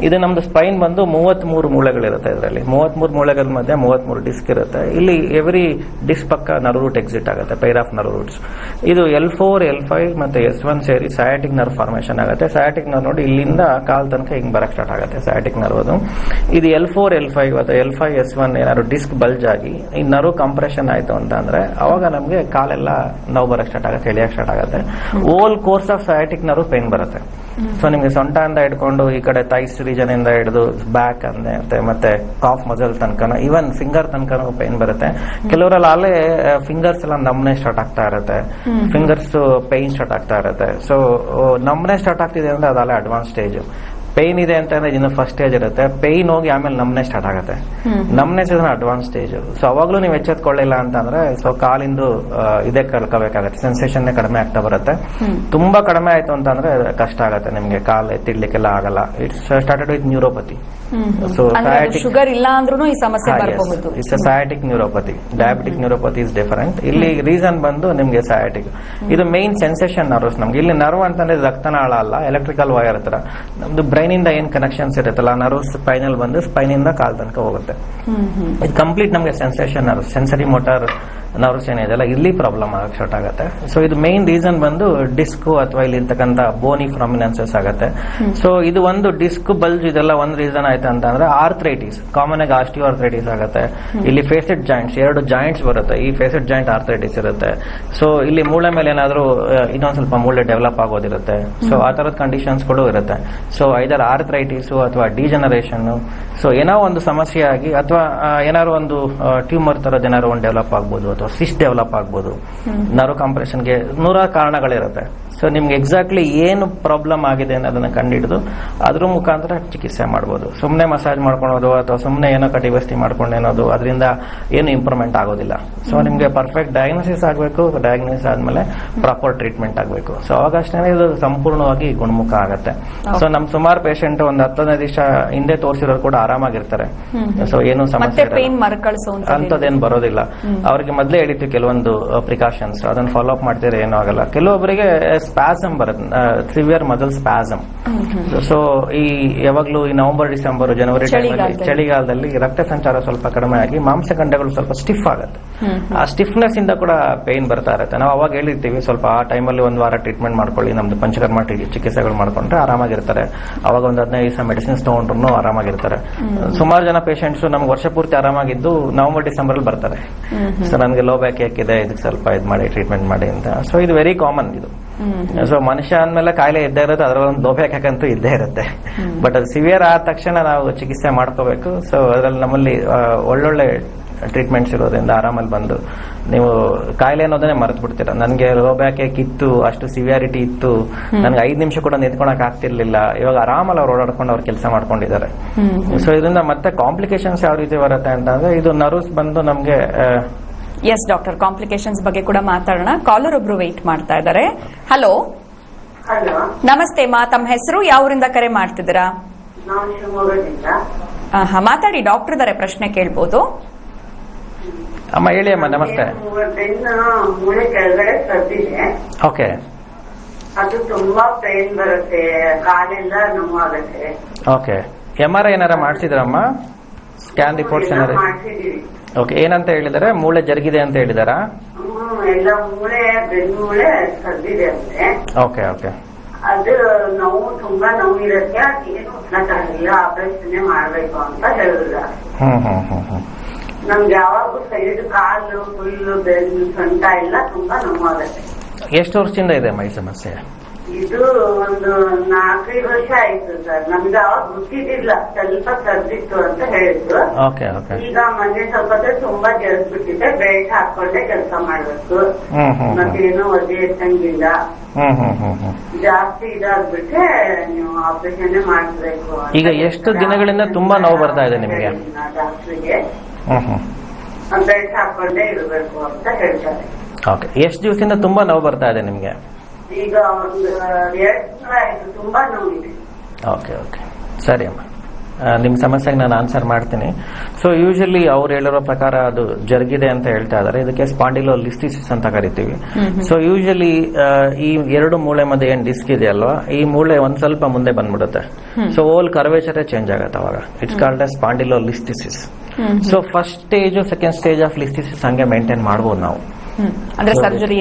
ಇದು ನಮ್ದು ಸ್ಪೈನ್ ಬಂದು 33 ಮೂಳೆಗಳಿರುತ್ತೆ. ಇದರಲ್ಲಿ 33 ಮೂಳೆಗಳ ಮಧ್ಯೆ 33 ಡಿಸ್ಕ್ ಇರುತ್ತೆ. ಇಲ್ಲಿ ಎವ್ರಿ ಡಿಸ್ಕ್ ಪಕ್ಕ ನರ್ವ್ ರೂಟ್ ಎಕ್ಸಿಟ್ ಆಗುತ್ತೆ, ಪೈರ್ ಆಫ್ ನರ್ವ್ ರೂಟ್ಸ್. ಇದು L4, L5 ಮತ್ತೆ S1 ಸೇರಿ ಸಯಾಟಿಕ್ ನರ್ವ್ ಫಾರ್ಮೇಶನ್ ಆಗುತ್ತೆ. ಸಯಾಟಿಕ್ ನರ್ವ್ ನೋಡಿ ಇಲ್ಲಿಂದ ಕಾಲ್ ತನಕ ಹಿಂಗ್ ಬರಕ್ ಸ್ಟಾರ್ಟ್ ಆಗುತ್ತೆ ಸಯಾಟಿಕ್ ನರ್ವ್. ಅದು ಇದು L4, L5 ಅಥವಾ L5, S1 ಏನಾದ್ರು ಡಿಸ್ಕ್ ಬಲ್ಜ್ ಆಗಿ ಈ ನರ್ವ್ ಕಂಪ್ರೆಷನ್ ಆಯ್ತು ಅಂತ ಅಂದ್ರೆ ಅವಾಗ ನಮ್ಗೆ ಕಾಲೆಲ್ಲ ನೋವು ಬರಕ್ ಸ್ಟಾರ್ಟ್ ಆಗುತ್ತೆ, ಎಳಿಯಕ್ ಸ್ಟಾರ್ಟ್ ಆಗುತ್ತೆ. Whole course of sciatic nerve pain ಬರುತ್ತೆ. ಸೊ ನಿಮ್ಗೆ ಸೊಂಟ ಇಂದ ಹಿಡ್ಕೊಂಡು ಈ ಕಡೆ ಥೈಸ್ ರೀಜನ್ ಇಂದ ಹಿಡಿದು ಬ್ಯಾಕ್ ಅಂದೆ ಮತ್ತೆ ಕಾಫ್ ಮಸಲ್ ತನಕ, ಈವನ್ ಫಿಂಗರ್ ತನಕ ಪೇನ್ ಬರುತ್ತೆ. ಕೆಲವರಲ್ಲಿ ಅಲ್ಲೇ ಫಿಂಗರ್ಸ್ ಎಲ್ಲ ನಮ್ನೆ ಸ್ಟಾರ್ಟ್ ಆಗ್ತಾ ಇರುತ್ತೆ, ಫಿಂಗರ್ಸ್ ಪೇನ್ ಸ್ಟಾರ್ಟ್ ಆಗ್ತಾ ಇರುತ್ತೆ. ಸೊ ನಮ್ನೆ ಸ್ಟಾರ್ಟ್ ಆಗ್ತಿದೆ ಅಂದ್ರೆ ಅದಲ್ಲೇ ಅಡ್ವಾನ್ಸ್ ಸ್ಟೇಜ್. ಪೇನ್ ಇದೆ ಅಂತಂದ್ರೆ ಇನ್ನು ಫಸ್ಟ್ ಸ್ಟೇಜ್ ಇರುತ್ತೆ, ಪೇನ್ ಹೋಗಿ ಆಮೇಲೆ ನಮ್ನೆ ಸ್ಟಾರ್ಟ್ ಆಗುತ್ತೆ. ನಮ್ನೆಸ್ ಇದ್ರೆ ಅಡ್ವಾನ್ಸ್ ಸ್ಟೇಜ್. ಸೊ ಅವಾಗ್ಲೂ ನೀವು ಎಚ್ಚೆತ್ಕೊಳ್ಳಿಲ್ಲ ಅಂತಂದ್ರೆ ಸೊ ಕಾಲಿಂದು ಇದೇ ಕಳ್ಕೋಬೇಕಾಗತ್ತೆ, ಸೆನ್ಸೇಷನ್ ಕಡಿಮೆ ಆಗ್ತಾ ಬರುತ್ತೆ. ತುಂಬಾ ಕಡಿಮೆ ಆಯ್ತು ಅಂತಂದ್ರೆ ಕಷ್ಟ ಆಗುತ್ತೆ ನಿಮ್ಗೆ, ಕಾಲ್ ಎತ್ತಿಡ್ಲಿಕ್ಕೆಲ್ಲ ಆಗಲ್ಲ. It's started with neuropathy. So sugar ಇಲ್ಲ ಅಂದ್ರೂ ಈ ಸಮಸ್ಯೆ ಬರಬಹುದು. It's sciatic neuropathy. Diabetic neuropathy is different. ಇಲ್ಲಿ ರೀಸನ್ ಬಂದು ನಿಮ್ಗೆ ಸಯಾಟಿಕ್. ಇದು ಮೇನ್ ಸೆನ್ಸೇಷನ್ ನರ್ವ್ಸ್. ನಮ್ಗೆ ಇಲ್ಲಿ ನರ್ವ್ ಅಂತಂದ್ರೆ ರಕ್ತನಾಳ ಅಲ್ಲ, ಎಲೆಕ್ಟ್ರಿಕಲ್ ವೈರ್ ಹತ್ರ ನಮ್ದು ಬ್ರೈನ್ ಇಂದ ಏನ್ ಕನೆಕ್ಷನ್ಸ್ ಇರುತ್ತಲ್ಲ, ನರ್ವ್ ಸ್ಪೈನಲ್ ಬಂದು ಸ್ಪೈನ್ ಇಂದ ಕಾಲ್ ತನಕ ಹೋಗುತ್ತೆ. ಇದು ಕಂಪ್ಲೀಟ್ ನಮ್ಗೆ sensation nerve, sensory motor nerves ಏನಿದೆಲ್ಲ ಇಲ್ಲಿ ಪ್ರಾಬ್ಲಮ್ ಆಗಕ್ಕೆ ಸ್ಟಾರ್ಟ್ ಆಗುತ್ತೆ. ಸೊ ಇದು ಮೇನ್ ರೀಸನ್ ಬಂದು ಡಿಸ್ಕ್ ಅಥವಾ ಇಲ್ಲಿ ಇರ್ತಕ್ಕಂಥ ಬೋನಿ ಪ್ರಾಮಿನೆನ್ಸಸ್ ಆಗುತ್ತೆ. ಸೊ ಇದು ಒಂದು ಡಿಸ್ಕ್ ಬಲ್ಜ್ ಇದೆಲ್ಲ ಒಂದು ರೀಸನ್ ಆಯ್ತು ಅಂತಂದ್ರೆ ಆರ್ಥ್ರೈಟಿಸ್, ಕಾಮನ್ ಆಗಿ ಆಸ್ಟಿಯೋ ಆರ್ಥ್ರೈಟಿಸ್ ಆಗುತ್ತೆ. ಇಲ್ಲಿ ಫೇಸೆಡ್ ಜಾಯಿಂಟ್ಸ್ 2 ಜಾಯಿಂಟ್ಸ್ ಬರುತ್ತೆ, ಈ ಫೇಸೆಡ್ ಜಾಯಿಂಟ್ ಆರ್ಥ್ರೈಟಿಸ್ ಇರುತ್ತೆ. ಸೊ ಇಲ್ಲಿ ಮೂಳೆ ಮೇಲೆ ಏನಾದ್ರು ಇನ್ನೊಂದ್ ಸ್ವಲ್ಪ ಮೂಳೆ ಡೆವಲಪ್ ಆಗೋದಿರುತ್ತೆ. ಸೊ ಆ ತರದ ಕಂಡೀಷನ್ಸ್ ಗಳು ಇರುತ್ತೆ. ಸೊ ಐದರ್ ಆರ್ಥ್ರೈಟಿಸ್ ಅಥವಾ ಡಿಜನರೇಷನ್, ಸೊ ಏನೋ ಒಂದು ಸಮಸ್ಯೆ ಆಗಿ ಅಥವಾ ಏನಾದ್ರು ಒಂದು ಟ್ಯೂಮರ್ ತರದ ಏನಾದ್ರು ಒಂದು ಡೆವಲಪ್ ಆಗ್ಬೋದು ಅಥವಾ ಸಿಸ್ಟ್ ಡೆವಲಪ್ ಆಗ್ಬೋದು. ನರ್ವ್ ಕಂಪ್ರೆಷನ್ಗೆ 100 ಕಾರಣಗಳಿರುತ್ತೆ. ಸೊ ನಿಮ್ಗೆ ಎಕ್ಸಾಕ್ಟ್ಲಿ ಏನು ಪ್ರಾಬ್ಲಮ್ ಆಗಿದೆ ಅನ್ನೋದನ್ನ ಕಂಡುಹಿಡಿದು ಅದ್ರ ಮುಖಾಂತರ ಚಿಕಿತ್ಸೆ ಮಾಡಬಹುದು. ಸುಮ್ಮನೆ ಮಸಾಜ್ ಮಾಡ್ಕೊಳೋದು ಅಥವಾ ಸುಮ್ಮನೆ ಏನೋ ಕಟಿಬಸ್ತಿ ಮಾಡ್ಕೊಂಡೇನೋದು ಅದರಿಂದ ಏನು ಇಂಪ್ರೂವ್ಮೆಂಟ್ ಆಗೋದಿಲ್ಲ. ಸೊ ನಿಮ್ಗೆ ಪರ್ಫೆಕ್ಟ್ ಡಯಾಗ್ನೋಸಿಸ್ ಆಗಬೇಕು, ಡಯಾಗ್ನೋಸಿಸ್ ಆದ್ಮೇಲೆ ಪ್ರಾಪರ್ ಟ್ರೀಟ್ಮೆಂಟ್ ಆಗಬೇಕು. ಸೊ ಅವಾಗಷ್ಟೇ ಇದು ಸಂಪೂರ್ಣವಾಗಿ ಗುಣಮುಖ ಆಗುತ್ತೆ. ಸೊ ನಮ್ ಸುಮಾರು ಪೇಷಂಟ್ ಒಂದು 10-15 ದಿವಸ ಹಿಂದೆ ತೋರಿಸಿರೋರು ಕೂಡ ಆರಾಮಾಗಿರ್ತಾರೆ. ಸೊ ಏನು ಸಮಸ್ಯೆ ಅಂತದೇನು ಬರೋದಿಲ್ಲ. ಅವ್ರಿಗೆ ಮೊದಲೇ ಹೇಳಿದ್ವಿ ಕೆಲವೊಂದು ಪ್ರಿಕಾಷನ್ಸ್, ಅದನ್ನ ಫಾಲೋ ಅಪ್ ಮಾಡ್ತೀರಾ ಏನೂ ಆಗಲ್ಲ. ಕೆಲವೊಬ್ಬರಿಗೆ ಸ್ಪಾಸಮ್ ಬರುತ್ತೆ, ಸಿವಿಯರ್ ಮಸಲ್ ಸ್ಪಾಸಮ್. ಸೊ ಈ ಯಾವಾಗ್ಲೂ ಈ ನವೆಂಬರ್, ಡಿಸೆಂಬರ್, ಜನವರಿ ಟೈಮಲ್ಲಿ ಚಳಿಗಾಲದಲ್ಲಿ ರಕ್ತ ಸಂಚಾರ ಸ್ವಲ್ಪ ಕಡಿಮೆ ಆಗಿ ಮಾಂಸಖಂಡಗಳು ಸ್ವಲ್ಪ ಸ್ಟಿಫ್ ಆಗುತ್ತೆ. ಆ ಸ್ಟಿಫ್ನೆಸ್ ಇಂದ ಕೂಡ ಪೇನ್ ಬರ್ತಾ ಇರುತ್ತೆ. ನಾವು ಅವಾಗ ಹೇಳಿರ್ತೀವಿ ಸ್ವಲ್ಪ ಆ ಟೈಮಲ್ಲಿ ಒಂದು ವಾರ ಟ್ರೀಟ್ಮೆಂಟ್ ಮಾಡ್ಕೊಳ್ಳಿ, ನಮ್ದು ಪಂಚಕರ್ಮ ಚಿಕಿತ್ಸೆಗಳು ಮಾಡ್ಕೊಂಡ್ರೆ ಆರಾಮಾಗಿರ್ತಾರೆ. ಅವಾಗ ಒಂದು 15 ದಿವಸ ಮೆಡಿಸಿನ್ಸ್ ತಗೊಂಡ್ರು ಆರಾಮಾಗಿರ್ತಾರೆ. ಸುಮಾರು ಜನ ಪೇಷಂಟ್ಸ್ ನಮ್ಗೆ ವರ್ಷ ಪೂರ್ತಿ ಆರಾಮಾಗಿದ್ದು ನವೆಂಬರ್, ಡಿಸೆಂಬರ್ ಅಲ್ಲಿ ಬರ್ತಾರೆ. ಸೊ ನನಗೆ ಲೋ ಬ್ಯಾಕ್ ಏಕಿದೆ, ಇದಕ್ಕೆ ಸ್ವಲ್ಪ ಇದು ಮಾಡಿ ಟ್ರೀಟ್ಮೆಂಟ್ ಮಾಡಿ ಅಂತ. ಸೊ ಇದು ವೆರಿ ಕಾಮನ್ ಇದು. ಸೊ ಮನುಷ್ಯ ಅಂದ್ಮೇಲೆ ಕಾಯಿಲೆ ಇದ್ದೇ ಇರುತ್ತೆ, ಅದರ ಒಂದು ಲೋ ಬ್ಯಾಕ್ ಯಾಕಂತೂ ಇದ್ದೇ ಇರುತ್ತೆ. ಬಟ್ ಅದು ಸಿವಿಯರ್ ಆದ ತಕ್ಷಣ ನಾವು ಚಿಕಿತ್ಸೆ ಮಾಡ್ಕೋಬೇಕು. ಸೊ ಅದರಲ್ಲಿ ನಮ್ಮಲ್ಲಿ ಒಳ್ಳೊಳ್ಳೆ ಟ್ರೀಟ್ಮೆಂಟ್ಸ್ ಇರೋದ್ರಿಂದ ಆರಾಮಲ್ಲಿ ಬಂದು ನೀವು ಕಾಯಿಲೆ ಅನ್ನೋದನ್ನೇ ಮರೆತು ಬಿಡ್ತೀರಾ. ನನಗೆ ಲೋ ಬ್ಯಾಕ್ ಏಕ್ ಇತ್ತು, ಅಷ್ಟು ಸಿವಿಯಾರಿಟಿ ಇತ್ತು, ನನಗೆ 5 ನಿಮಿಷ ಕೂಡ ನಿಂತ್ಕೊಳಕ್ ಆಗ್ತಿರ್ಲಿಲ್ಲ. ಇವಾಗ ಆರಾಮಲ್ಲಿ ಅವ್ರು ಓಡಾಡ್ಕೊಂಡು ಅವ್ರು ಕೆಲಸ ಮಾಡ್ಕೊಂಡಿದ್ದಾರೆ. ಸೊ ಇದರಿಂದ ಮತ್ತೆ ಕಾಂಪ್ಲಿಕೇಶನ್ಸ್ ಯಾವ ರೀತಿ ಬರುತ್ತೆ ಅಂತಂದ್ರೆ ಇದು ನರ್ವ್ಸ್ ಬಂದು ನಮ್ಗೆ ಎಸ್ ಡಾಕ್ಟರ್, ಕಾಂಪ್ಲಿಕೇಶನ್ಸ್ ಬಗ್ಗೆ ಕೂಡ ಮಾತಾಡೋಣ. ಕಾಲರ್ ಒಬ್ರು ವೆಯ್ಟ್ ಮಾಡ್ತಾ ಇದ್ದಾರೆ. ಹಲೋ, ನಮಸ್ತೆ ಮಾ, ತಮ್ಮ ಹೆಸರು, ಯಾವೂರಿಂದ ಕರೆ ಮಾಡ್ತಿದ್ದೀರಾ? ಮಾತಾಡಿ, ಡಾಕ್ಟರ್ ಇದಾರೆ, ಪ್ರಶ್ನೆ ಕೇಳ್ಬೋದು. ಅಮ್ಮ ಹೇಳಿ ಅಮ್ಮ. ನಮಸ್ತೆ. ಮೂಳೆ ಕೆಳಗಡೆ ಸರ್ದಿದೆ. ಓಕೆ. ಅದು ತುಂಬಾ ಪೇನ್ ಬರುತ್ತೆ, ಕಾಲೆಲ್ಲ ನೋವಾಗುತ್ತೆ. ಓಕೆ. MRI ಏನಾರ ಮಾಡ್ಸಿದ್ರಮ್ಮ? ಸ್ಕ್ಯಾನ್ ರಿಪೋರ್ಟ್ಸ್ ಏನಾರ? ಮಾಡ್ಸಿದೀವಿ. ಓಕೆ. ಏನಂತ ಹೇಳಿದಾರೆ? ಮೂಳೆ ಜರುಗಿದೆ ಅಂತ ಹೇಳಿದಾರಾ? ಎಲ್ಲ ಮೂಳೆ, ಬೆನ್ಮೂಳೆ ಸರ್ದಿದೆ ಅಂತೆ. Okay okay. ಅದು ನೋವು, ತುಂಬಾ ನೋವು ಇರುತ್ತೆ, ಅದೇನು ಇಲ್ಲ, ಆಪರೇಷನ್ ಮಾಡ್ಬೇಕು ಅಂತ ಹೇಳಿದ್ರ. ನಮ್ಗೆ ಯಾವಾಗೂ ಸೈಡ್ ಕಾಲು, ಫುಲ್ ಬೆನ್ನು, ಸೊಂಟ ಎಲ್ಲ ತುಂಬಾ ನೋವಾಗುತ್ತೆ. ಎಷ್ಟು ವರ್ಷದಿಂದ ಇದೆ ಅಮ್ಮ ಈ ಸಮಸ್ಯೆ? ಇದು ಒಂದು 4-5 ವರ್ಷ ಆಯ್ತು ಸರ್. ನಮ್ಗೆ ಅವಾಗ ಗೊತ್ತಿದ್ದಿಲ್ಲ, ಸ್ವಲ್ಪ ಸರ್ದಿತ್ತು ಅಂತ ಹೇಳಿದ್ರು. ಈಗ ಮೊನ್ನೆ ಸ್ವಲ್ಪ ತುಂಬಾ ಜಲ್ಸ್ಬಿಟ್ಟಿದೆ, ಬೆಲ್ಟ್ ಹಾಕೊಂಡೆ ಕೆಲಸ ಮಾಡ್ಬೇಕು, ಮತ್ತೇನು ಒದ್ದೆ ಎತ್ತಂಗಿಲ್ಲ, ಜಾಸ್ತಿ ಇದಾಗ್ಬಿಟ್ರೆ ನೀವು ಆಪರೇಷನ್ ಮಾಡಿಸ್ಬೇಕು. ಈಗ ಎಷ್ಟು ದಿನಗಳಿಂದ ತುಂಬಾ ನೋವು ಬರ್ತಾ ಇದೆ ನಿಮಗೆ? ಡಾಕ್ಟ್ರಿಗೆ ಬೆಲ್ಟ್ ಹಾಕೊಂಡೇ ಇರಬೇಕು ಅಂತ ಹೇಳ್ತಾರೆ. ಓಕೆ. ಎಷ್ಟು ದಿವಸದಿಂದ ತುಂಬಾ ನೋವು ಬರ್ತಾ ಇದೆ ನಿಮ್ಗೆ? ಈಗ ಒಂದು 2 ತಿಂಗಳು ಆಯ್ತು, ತುಂಬಾ ನೋವಿದೆ. ಓಕೆ ಓಕೆ, ಸರಿ ಅಮ್ಮ. ನಿಮ್ಮ ಸಮಸ್ಯೆಗೆ ನಾನು ಆನ್ಸರ್ ಮಾಡ್ತೀನಿ. ಸೊ ಯೂಶಲಿ ಅವ್ರು ಹೇಳಿರೋ ಪ್ರಕಾರ ಅದು ಜರುಗಿದೆ ಅಂತ ಹೇಳ್ತಾ ಇದಾರೆ. ಇದಕ್ಕೆ ಸ್ಪಾಂಡಿಲೋಲಿಸ್ಥಿಸಿಸ್ ಅಂತ ಕರಿತೀವಿ. ಸೊ ಯೂಶಲಿ ಈ 2 ಮೂಳೆ ಮಧ್ಯೆ ಏನ್ ಡಿಸ್ಕ್ ಇದೆಯಲ್ವಾ, ಈ ಮೂಳೆ ಒಂದ್ ಸ್ವಲ್ಪ ಮುಂದೆ ಬಂದ್ಬಿಡುತ್ತೆ. ಸೊ ಓಲ್ ಕರ್ವೇಚರೇ ಚೇಂಜ್ ಆಗುತ್ತೆ ಅವಾಗ. It's called as spondylolisthesis. So first stage, second stage of listhesis ಹಂಗೆ ಮೇಂಟೈನ್ ಮಾಡಬಹುದು ನಾವು. ಅಂದ್ರೆ ಸರ್ಜರಿ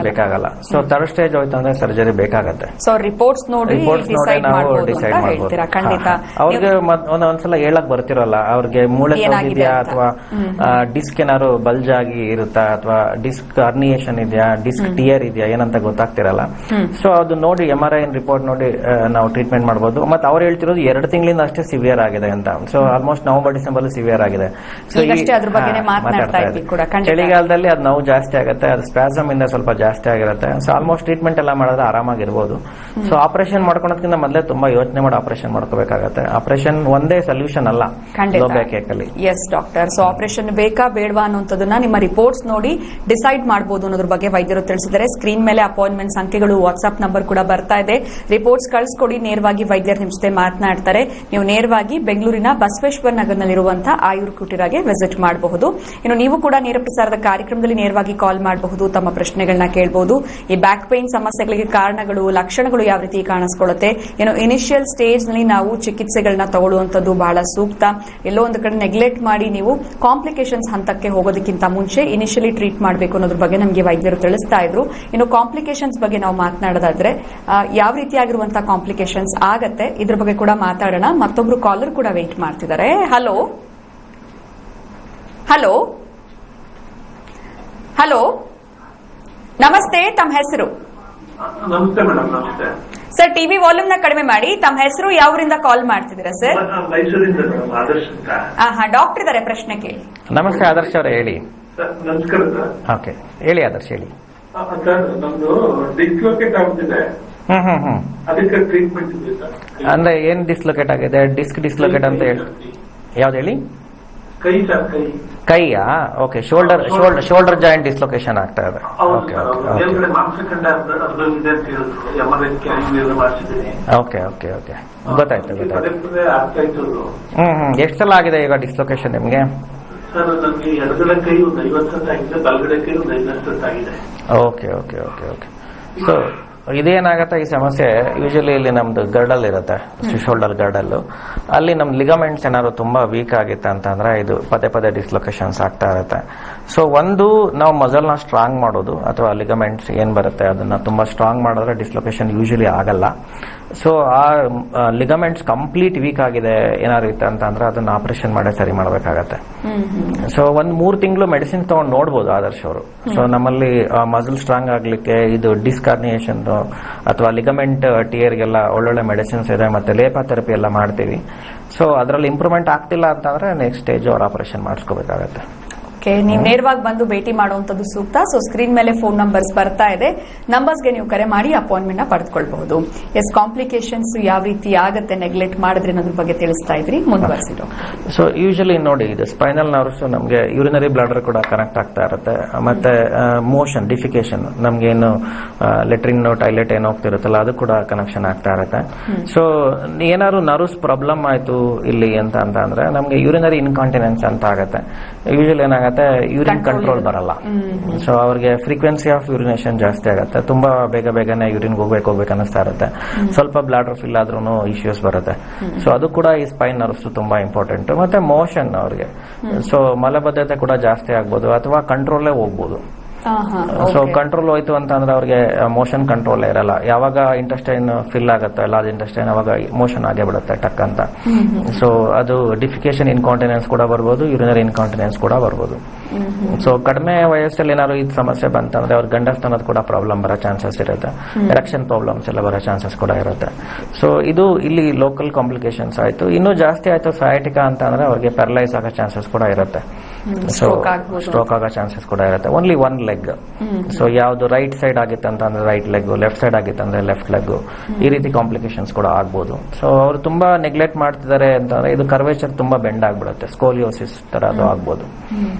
ಬೇಕಾಗಲ್ಲ. ಸೊ ಥರ್ಡ್ ಸ್ಟೇಜ್ ಹೋಯ್ತು ಅಂದ್ರೆ ಸರ್ಜರಿ ಬೇಕಾಗತ್ತೆ. ಸೊ ರಿಪೋರ್ಟ್ಸ್ ನೋಡಿ ನಾವು ಡಿಸೈಡ್ ಮಾಡಬಹುದು. ಅವ್ರಿಗೆ ಒಂದ್ಸಲ ಹೇಳಕ್ ಬರ್ತಿರಲ್ಲ, ಅವ್ರಿಗೆ ಮೂಳೆ ಸೋಗಿದ್ಯಾ ಅಥವಾ ಡಿಸ್ಕ್ ಏನಾದ್ರು ಬಲ್ಜ್ ಆಗಿ ಇರುತ್ತಾ ಅಥವಾ ಡಿಸ್ಕ್ ಅರ್ನಿಯೇಷನ್ ಇದೆಯಾ, ಡಿಸ್ಕ್ ಟಿಯರ್ ಇದೆಯಾ ಏನಂತ ಗೊತ್ತಾಗ್ತಿರಲ್ಲ. ಸೊ ಅದು ನೋಡಿ MRI ರಿಪೋರ್ಟ್ ನೋಡಿ ನಾವು ಟ್ರೀಟ್ಮೆಂಟ್ ಮಾಡಬಹುದು. ಮತ್ತೆ ಅವ್ರು ಹೇಳ್ತಿರೋದು 2 ತಿಂಗಳಿಂದ ಅಷ್ಟೇ ಸಿವಿಯರ್ ಆಗಿದೆ ಅಂತ. So almost November, December severe ಆಗಿದೆ. ಸೊ ಚಳಿಗಾಲದಲ್ಲಿ ಅದು ನೋವು ಜಾಸ್ತಿ ಆಗುತ್ತೆ, ಅದು ಸ್ಪಾಸಮ್ ಇಂದ ಸ್ವಲ್ಪ ಜಾಸ್ತಿ ಆಗಿರುತ್ತೆ. ಸೊ ಆಲ್ಮೋಸ್ಟ್ ಟ್ರೀಟ್ಮೆಂಟ್ ಎಲ್ಲ ಮಾಡಿದ್ರೆ ಆರಾಮಾಗಿರ್ಬೋದು. ಸೊ ಆಪರೇಷನ್ ಮಾಡ್ಕೊಳೋದಕ್ಕಿಂತ ಮೊದಲೇ ತುಂಬಾ ಯೋಚನೆ ಮಾಡಿ ಆಪರೇಷನ್ ಮಾಡ್ಕೋಬೇಕಾಗತ್ತೆ. ಆಪರೇಷನ್ ಒಂದೇ ಸೊಲ್ಯೂಷನ್ ಅಲ್ಲ. ಎಸ್ ಡಾಕ್ಟರ್, ಸೊ ಆಪರೇಷನ್ ಬೇಕಾ ಬೇಡವಾ ಅನ್ನೋದನ್ನ ನಿಮ್ಮ ರಿಪೋರ್ಟ್ಸ್ ನೋಡಿ ಡಿಸೈಡ್ ಮಾಡಬಹುದು ಅನ್ನೋದ್ರ ಬಗ್ಗೆ ವೈದ್ಯರು ತಿಳಿಸಿದ್ದಾರೆ. ಸ್ಕ್ರೀನ್ ಮೇಲೆ ಅಪಾಯಿಂಟ್ಮೆಂಟ್ ಸಂಖ್ಯೆಗಳು, ವಾಟ್ಸ್ಆಪ್ ನಂಬರ್ ಕೂಡ ಬರ್ತಾ ಇದೆ. ರಿಪೋರ್ಟ್ಸ್ ಕಳಿಸ್ಕೊಡಿ, ನೇರವಾಗಿ ವೈದ್ಯರು ನಿಮ್ಮ ಜೊತೆ ಮಾತನಾಡ್ತಾರೆ. ನೀವು ನೇರವಾಗಿ ಬೆಂಗಳೂರಿನ ಬಸವೇಶ್ವರ ನಗರದಲ್ಲಿರುವಂತಹ ಆಯುರ್ ಕುಟೀರಾಗೆ ವಿಸಿಟ್ ಮಾಡಬಹುದು. ಇನ್ನು ನೀವು ಕೂಡ ನೇರ ಪ್ರಸಾರದ ಕಾರ್ಯಕ್ರಮದಲ್ಲಿ ನೇರವಾಗಿ ಕಾಲ್ ಮಾಡಬಹುದು, ತಮ್ಮ ಪ್ರಶ್ನೆಗಳನ್ನ ಕೇಳಬಹುದು. ಈ ಬ್ಯಾಕ್ ಪೇನ್ ಸಮಸ್ಯೆಗಳಿಗೆ ಕಾರಣಗಳು, ಲಕ್ಷಣಗಳು ಯಾವ ರೀತಿ ಕಾಣಿಸ್ಕೊಳ್ಳುತ್ತೆ, ಏನು ಇನಿಷಿಯಲ್ ಸ್ಟೇಜ್ ನಲ್ಲಿ ನಾವು ಚಿಕಿತ್ಸೆಗಳನ್ನ ತಗೊಳ್ಳುವಂತದ್ದು ಬಹಳ ಸೂಕ್ತ. ಎಲ್ಲೋ ಒಂದು ಕಡೆ ನೆಗ್ಲೆಕ್ಟ್ ಮಾಡಿ ನೀವು ಕಾಂಪ್ಲಿಕೇಶನ್ಸ್ ಹಂತಕ್ಕೆ ಹೋಗೋದಕ್ಕಿಂತ ಮುಂಚೆ ಇನಿಷಿಯಲಿ ಟ್ರೀಟ್ ಮಾಡಬೇಕು ಅನ್ನೋದ್ರ ಬಗ್ಗೆ ನಮಗೆ ವೈದ್ಯರು ತಿಳಿಸ್ತಾ ಇದ್ರು. ಇನ್ನು ಕಾಂಪ್ಲಿಕೇಶನ್ಸ್ ಬಗ್ಗೆ ನಾವು ಮಾತನಾಡೋದಾದ್ರೆ ಯಾವ ರೀತಿಯಾಗಿರುವಂತಹ ಕಾಂಪ್ಲಿಕೇಶನ್ಸ್ ಆಗತ್ತೆ ಇದ್ರ ಬಗ್ಗೆ ಕೂಡ ಮಾತಾಡೋಣ. ಮತ್ತೊಬ್ರು ಕಾಲರ್ ಕೂಡ ವೇಟ್ ಮಾಡ್ತಿದ್ದಾರೆ. ಹಲೋ ಹಲೋ ಹಲೋ, ನಮಸ್ತೆ, ತಮ್ಮ ಹೆಸರು? ನಮಸ್ತೆ ಮೇಡಮ್. ನಮಸ್ತೆ ಸರ್. ಟಿವಿ ವಾಲ್ಯೂಮ್ ನ ಕಡಿಮೆ ಮಾಡಿ. ತಮ್ಮ ಹೆಸರು, ಯಾವೂರಿಂದ ಕಾಲ್ ಮಾಡ್ತಿದ್ದೀರಾ ಸರ್? ಮೈಸೂರಿಂದ ಆದರ್ಶ ಅಂತ. ಡಾಕ್ಟರ್ ಇದಾರೆ, ಪ್ರಶ್ನೆ ಕೇಳಿ. ನಮಸ್ತೆ ಆದರ್ಶ ಅವರೇ, ಹೇಳಿ. ನಮಸ್ಕಾರ ಸರ್. ಓಕೆ, ಹೇಳಿ ಆದರ್ಶ, ಹೇಳಿ. ಸರ್, ನಮ್ದು ಡಿಸ್ಲೊಕೇಟ್ ಆಗ್ತಿದೆ, ಅದಕ್ಕೆ ಟ್ರೀಟ್ಮೆಂಟ್ ಇದೆ ಸರ್. ಅಂದ್ರೆ ಏನ್ ಡಿಸ್ಲೊಕೇಟ್ ಆಗಿದೆ? ಡಿಸ್ಕ್ ಡಿಸ್ಲೊಕೇಟ್ ಅಂತ ಹೇಳಿ ಯಾವ್ದು ಹೇಳಿ? ಕೈ ಸರ್, ಕೈಯಾ? ಓಕೆ. ಶೋಲ್ಡರ್ ಜಾಯಿಂಟ್ ಡಿಸ್ಲೊಕೇಶನ್ ಆಗ್ತಾ ಇದೆ. ಓಕೆ ಓಕೆ ಓಕೆ ಓಕೆ, ಗೊತ್ತಾಯ್ತು ಗೊತ್ತಾಯ್ತು. ಎಷ್ಟು ಸಲ ಆಗಿದೆ ಈಗ ಡಿಸ್ಲೊಕೇಶನ್ ನಿಮ್ಗೆ? ಸರ್, ನನಗೆ ಎಡಗಡೆ ಕೈ ಒಂದು 50 ಸತ ಆಗಿದೆ, ಬಲಗಡೆ ಕೈ ಒಂದು 50 ಸತ ಆಗಿದೆ. Okay okay okay okay. So ಇದೇನಾಗತ್ತೆ ಈ ಸಮಸ್ಯೆ ಯೂಶಲಿ ಇಲ್ಲಿ ನಮ್ದು ಗರ್ಡಲ್ ಇರುತ್ತೆ, ಶೋಲ್ಡರ್ ಗರ್ಡಲ್, ಅಲ್ಲಿ ನಮ್ ಲಿಗಮೆಂಟ್ಸ್ ಏನಾದ್ರು ತುಂಬಾ ವೀಕ್ ಆಗಿತ್ತು ಅಂತಂದ್ರೆ ಇದು ಪದೇ ಪದೇ ಡಿಸ್ಲೊಕೇಶನ್ಸ್ ಆಗ್ತಾ ಇರುತ್ತೆ. ಸೊ ಒಂದು ನಾವು ಮಸಲ್ ನ ಸ್ಟ್ರಾಂಗ್ ಮಾಡೋದು ಅಥವಾ ಲಿಗಮೆಂಟ್ಸ್ ಏನ್ ಬರುತ್ತೆ ಅದನ್ನ ತುಂಬಾ ಸ್ಟ್ರಾಂಗ್ ಮಾಡಿದ್ರೆ ಡಿಸ್ಲೊಕೇಶನ್ ಯೂಶಲಿ ಆಗಲ್ಲ. ಸೊ ಆ ಲಿಗಮೆಂಟ್ಸ್ ಕಂಪ್ಲೀಟ್ ವೀಕ್ ಆಗಿದೆ ಏನಾದ್ರು ಇತ್ತು ಅಂತಂದ್ರೆ ಅದನ್ನ ಆಪರೇಷನ್ ಮಾಡಿ ಸರಿ ಮಾಡಬೇಕಾಗತ್ತೆ. ಸೊ ಒಂದ್ 3 ತಿಂಗಳು ಮೆಡಿಸಿನ್ ತಗೊಂಡು ನೋಡ್ಬೋದು ಆದರ್ಶ್ ಅವರು. ಸೊ ನಮ್ಮಲ್ಲಿ ಮಸಲ್ ಸ್ಟ್ರಾಂಗ್ ಆಗ್ಲಿಕ್ಕೆ ಇದು ಡಿಸ್ಕಾರ್ನಿಯೇಷನ್ ಅಥವಾ ಲಿಗಮೆಂಟ್ ಟಿಯರ್ಗೆಲ್ಲ ಒಳ್ಳೊಳ್ಳೆ ಮೆಡಿಸಿನ್ಸ್ ಇದೆ, ಮತ್ತೆ ಲೇಪ ಥೆರಪಿ ಎಲ್ಲ ಮಾಡ್ತೀವಿ. ಸೊ ಅದರಲ್ಲಿ ಇಂಪ್ರೂವ್ಮೆಂಟ್ ಆಗ್ತಿಲ್ಲ ಅಂತಂದ್ರೆ ನೆಕ್ಸ್ಟ್ ಸ್ಟೇಜ್ ಅವ್ರು ಆಪರೇಷನ್ ಮಾಡಿಸ್ಕೋಬೇಕಾಗತ್ತೆ. ನೀವು ನೇರವಾಗಿ ಬಂದು ಭೇಟಿ ಮಾಡುವಂತದ್ದು ಸೂಕ್ತ. ಸೊ ಸ್ಕ್ರೀನ್ ಮೇಲೆ ಫೋನ್ ನಂಬರ್ಸ್ ಬರ್ತಾ ಇದೆ, ನಂಬರ್ಸ್ಗೆ ನೀವು ಕರೆ ಮಾಡಿ ಅಪಾಯಿಂಟ್ಮೆಂಟ್ ನ ಪಡೆದುಕೊಳ್ಬಹುದು. ಕಾಂಪ್ಲಿಕೇಶನ್ಸ್ ಯಾವ ರೀತಿ ಆಗತ್ತೆ ನೆಗ್ಲೆಕ್ಟ್ ಮಾಡಿದ್ರೆ ಅನ್ನೋದ್ರ ಬಗ್ಗೆ ತಿಳಿಸ್ತಾ ಇದ್ರಿ, ಮುಂದುವರಿಸಿದ್ರು. ಸೊ ಯೂಶಲಿ ನೋಡಿ ಇದು ಸ್ಪೈನಲ್ ನರ್ವ್ಸ್ ನಮಗೆ ಯೂರಿನರಿ ಬ್ಲಾಡರ್ ಕೂಡ ಕನೆಕ್ಟ್ ಆಗ್ತಾ ಇರುತ್ತೆ, ಮತ್ತೆ ಮೋಷನ್ ಡಿಫಿಕೇಶನ್ ನಮ್ಗೆ ಏನು ಲೆಟ್ರಿನ್ ಟಾಯ್ಲೆಟ್ ಏನು ಹೋಗ್ತಿರುತ್ತಲ್ಲ ಅದು ಕೂಡ ಕನೆಕ್ಷನ್ ಆಗ್ತಾ ಇರುತ್ತೆ. ಸೊ ಏನಾದ್ರು ನರ್ವ್ಸ್ ಪ್ರಾಬ್ಲಮ್ ಆಯ್ತು ಇಲ್ಲಿ ಅಂತ ಅಂದ್ರೆ ನಮ್ಗೆ ಯೂರಿನರಿ ಇನ್ಕಾಂಟಿನೆನ್ಸ್ ಅಂತ ಆಗತ್ತೆ. ಯೂಶಲಿ ಏನಾಗತ್ತೆ ಯೂರಿನ್ ಕಂಟ್ರೋಲ್ ಬರಲ್ಲ. ಸೊ ಅವ್ರಿಗೆ ಫ್ರೀಕ್ವೆನ್ಸಿ ಆಫ್ ಯೂರಿನೇಷನ್ ಜಾಸ್ತಿ ಆಗುತ್ತೆ, ತುಂಬಾ ಬೇಗನೆ ಯೂರಿನ್ ಹೋಗ್ಬೇಕು ಅನಿಸ್ತಾ ಇರುತ್ತೆ, ಸ್ವಲ್ಪ ಬ್ಲಾಡರ್ ಫಿಲ್ ಆದ್ರೂ ಇಶ್ಯೂಸ್ ಬರುತ್ತೆ. ಸೊ ಅದು ಕೂಡ ಈ ಸ್ಪೈನ್ ನರ್ವ್ಸ್ ತುಂಬಾ ಇಂಪಾರ್ಟೆಂಟ್. ಮತ್ತೆ ಮೋಷನ್ ಅವ್ರಿಗೆ ಸೊ ಮಲಬದ್ಧತೆ ಕೂಡ ಜಾಸ್ತಿ ಆಗ್ಬೋದು ಅಥವಾ ಕಂಟ್ರೋಲೇ ಹೋಗ್ಬೋದು. ಸೊ ಕಂಟ್ರೋಲ್ ಹೋಯ್ತು ಅಂತಂದ್ರೆ ಅವ್ರಿಗೆ ಮೋಷನ್ ಕಂಟ್ರೋಲ್ ಇರಲ್ಲ. ಯಾವಾಗ ಇಂಟೆಸ್ಟೈನ್ ಫಿಲ್ ಆಗುತ್ತೆ ಲಾರ್ಜ್ ಇಂಟೆಸ್ಟೈನ್ ಅವಾಗ ಮೋಷನ್ ಆಗೇ ಬಿಡುತ್ತೆ ಟಕ್ ಅಂತ. ಸೊ ಅದು ಡಿಫಿಕೇಶನ್ ಇನ್ಕಾಂಟಿನೆನ್ಸ್ ಕೂಡ ಬರ್ಬೋದು, ಯೂರಿನರಿ ಇನ್ಕಾಂಟಿನೆನ್ಸ್ ಕೂಡ ಬರ್ಬೋದು. ಸೊ ಕಡಿಮೆ ವಯಸ್ಸಲ್ಲಿ ಏನಾದ್ರು ಈ ಸಮಸ್ಯೆ ಬಂತಂದ್ರೆ ಅವ್ರ ಗಂಡಸ್ತನದ ಕೂಡ ಪ್ರಾಬ್ಲಮ್ ಬರೋ ಚಾನ್ಸಸ್ ಇರುತ್ತೆ, ಎರೆಕ್ಷನ್ ಪ್ರಾಬ್ಲಮ್ಸ್ ಎಲ್ಲ ಬರೋ ಚಾನ್ಸಸ್ ಕೂಡ ಇರುತ್ತೆ. ಸೊ ಇದು ಇಲ್ಲಿ ಲೋಕಲ್ ಕಾಂಪ್ಲಿಕೇಶನ್ಸ್ ಆಯ್ತು. ಇನ್ನೂ ಜಾಸ್ತಿ ಆಯ್ತು ಸಯಾಟಿಕಾ ಅಂತ ಅಂದ್ರೆ ಅವ್ರಿಗೆ ಪ್ಯಾರಲೈಸ್ ಆಗೋ ಚಾನ್ಸಸ್ ಕೂಡ ಇರುತ್ತೆ. ಸೊ ಸ್ಟ್ರೋಕ್ ಆಗೋ ಚಾನ್ಸಸ್ ಕೂಡ ಇರುತ್ತೆ. Only one leg. ಸೊ ಯಾವ್ದು ರೈಟ್ ಸೈಡ್ ಆಗಿತ್ತು ಅಂತಂದ್ರೆ ರೈಟ್ ಲೆಗ್, ಲೆಫ್ಟ್ ಸೈಡ್ ಆಗಿತ್ತು ಅಂದ್ರೆ ಲೆಫ್ಟ್ ಲೆಗ್, ಈ ರೀತಿ ಕಾಂಪ್ಲಿಕೇಶನ್ಸ್ ಕೂಡ ಆಗ್ಬೋದು. ಸೊ ಅವರು ತುಂಬಾ ನೆಗ್ಲೆಕ್ಟ್ ಮಾಡ್ತಿದ್ದಾರೆ ಅಂತಂದ್ರೆ ಇದು ಕರ್ವೇಚರ್ ತುಂಬಾ ಬೆಂಡ್ ಆಗ್ಬಿಡುತ್ತೆ, ಸ್ಕೋಲಿಯೋಸಿಸ್ ತರ ಅದು ಆಗ್ಬೋದು.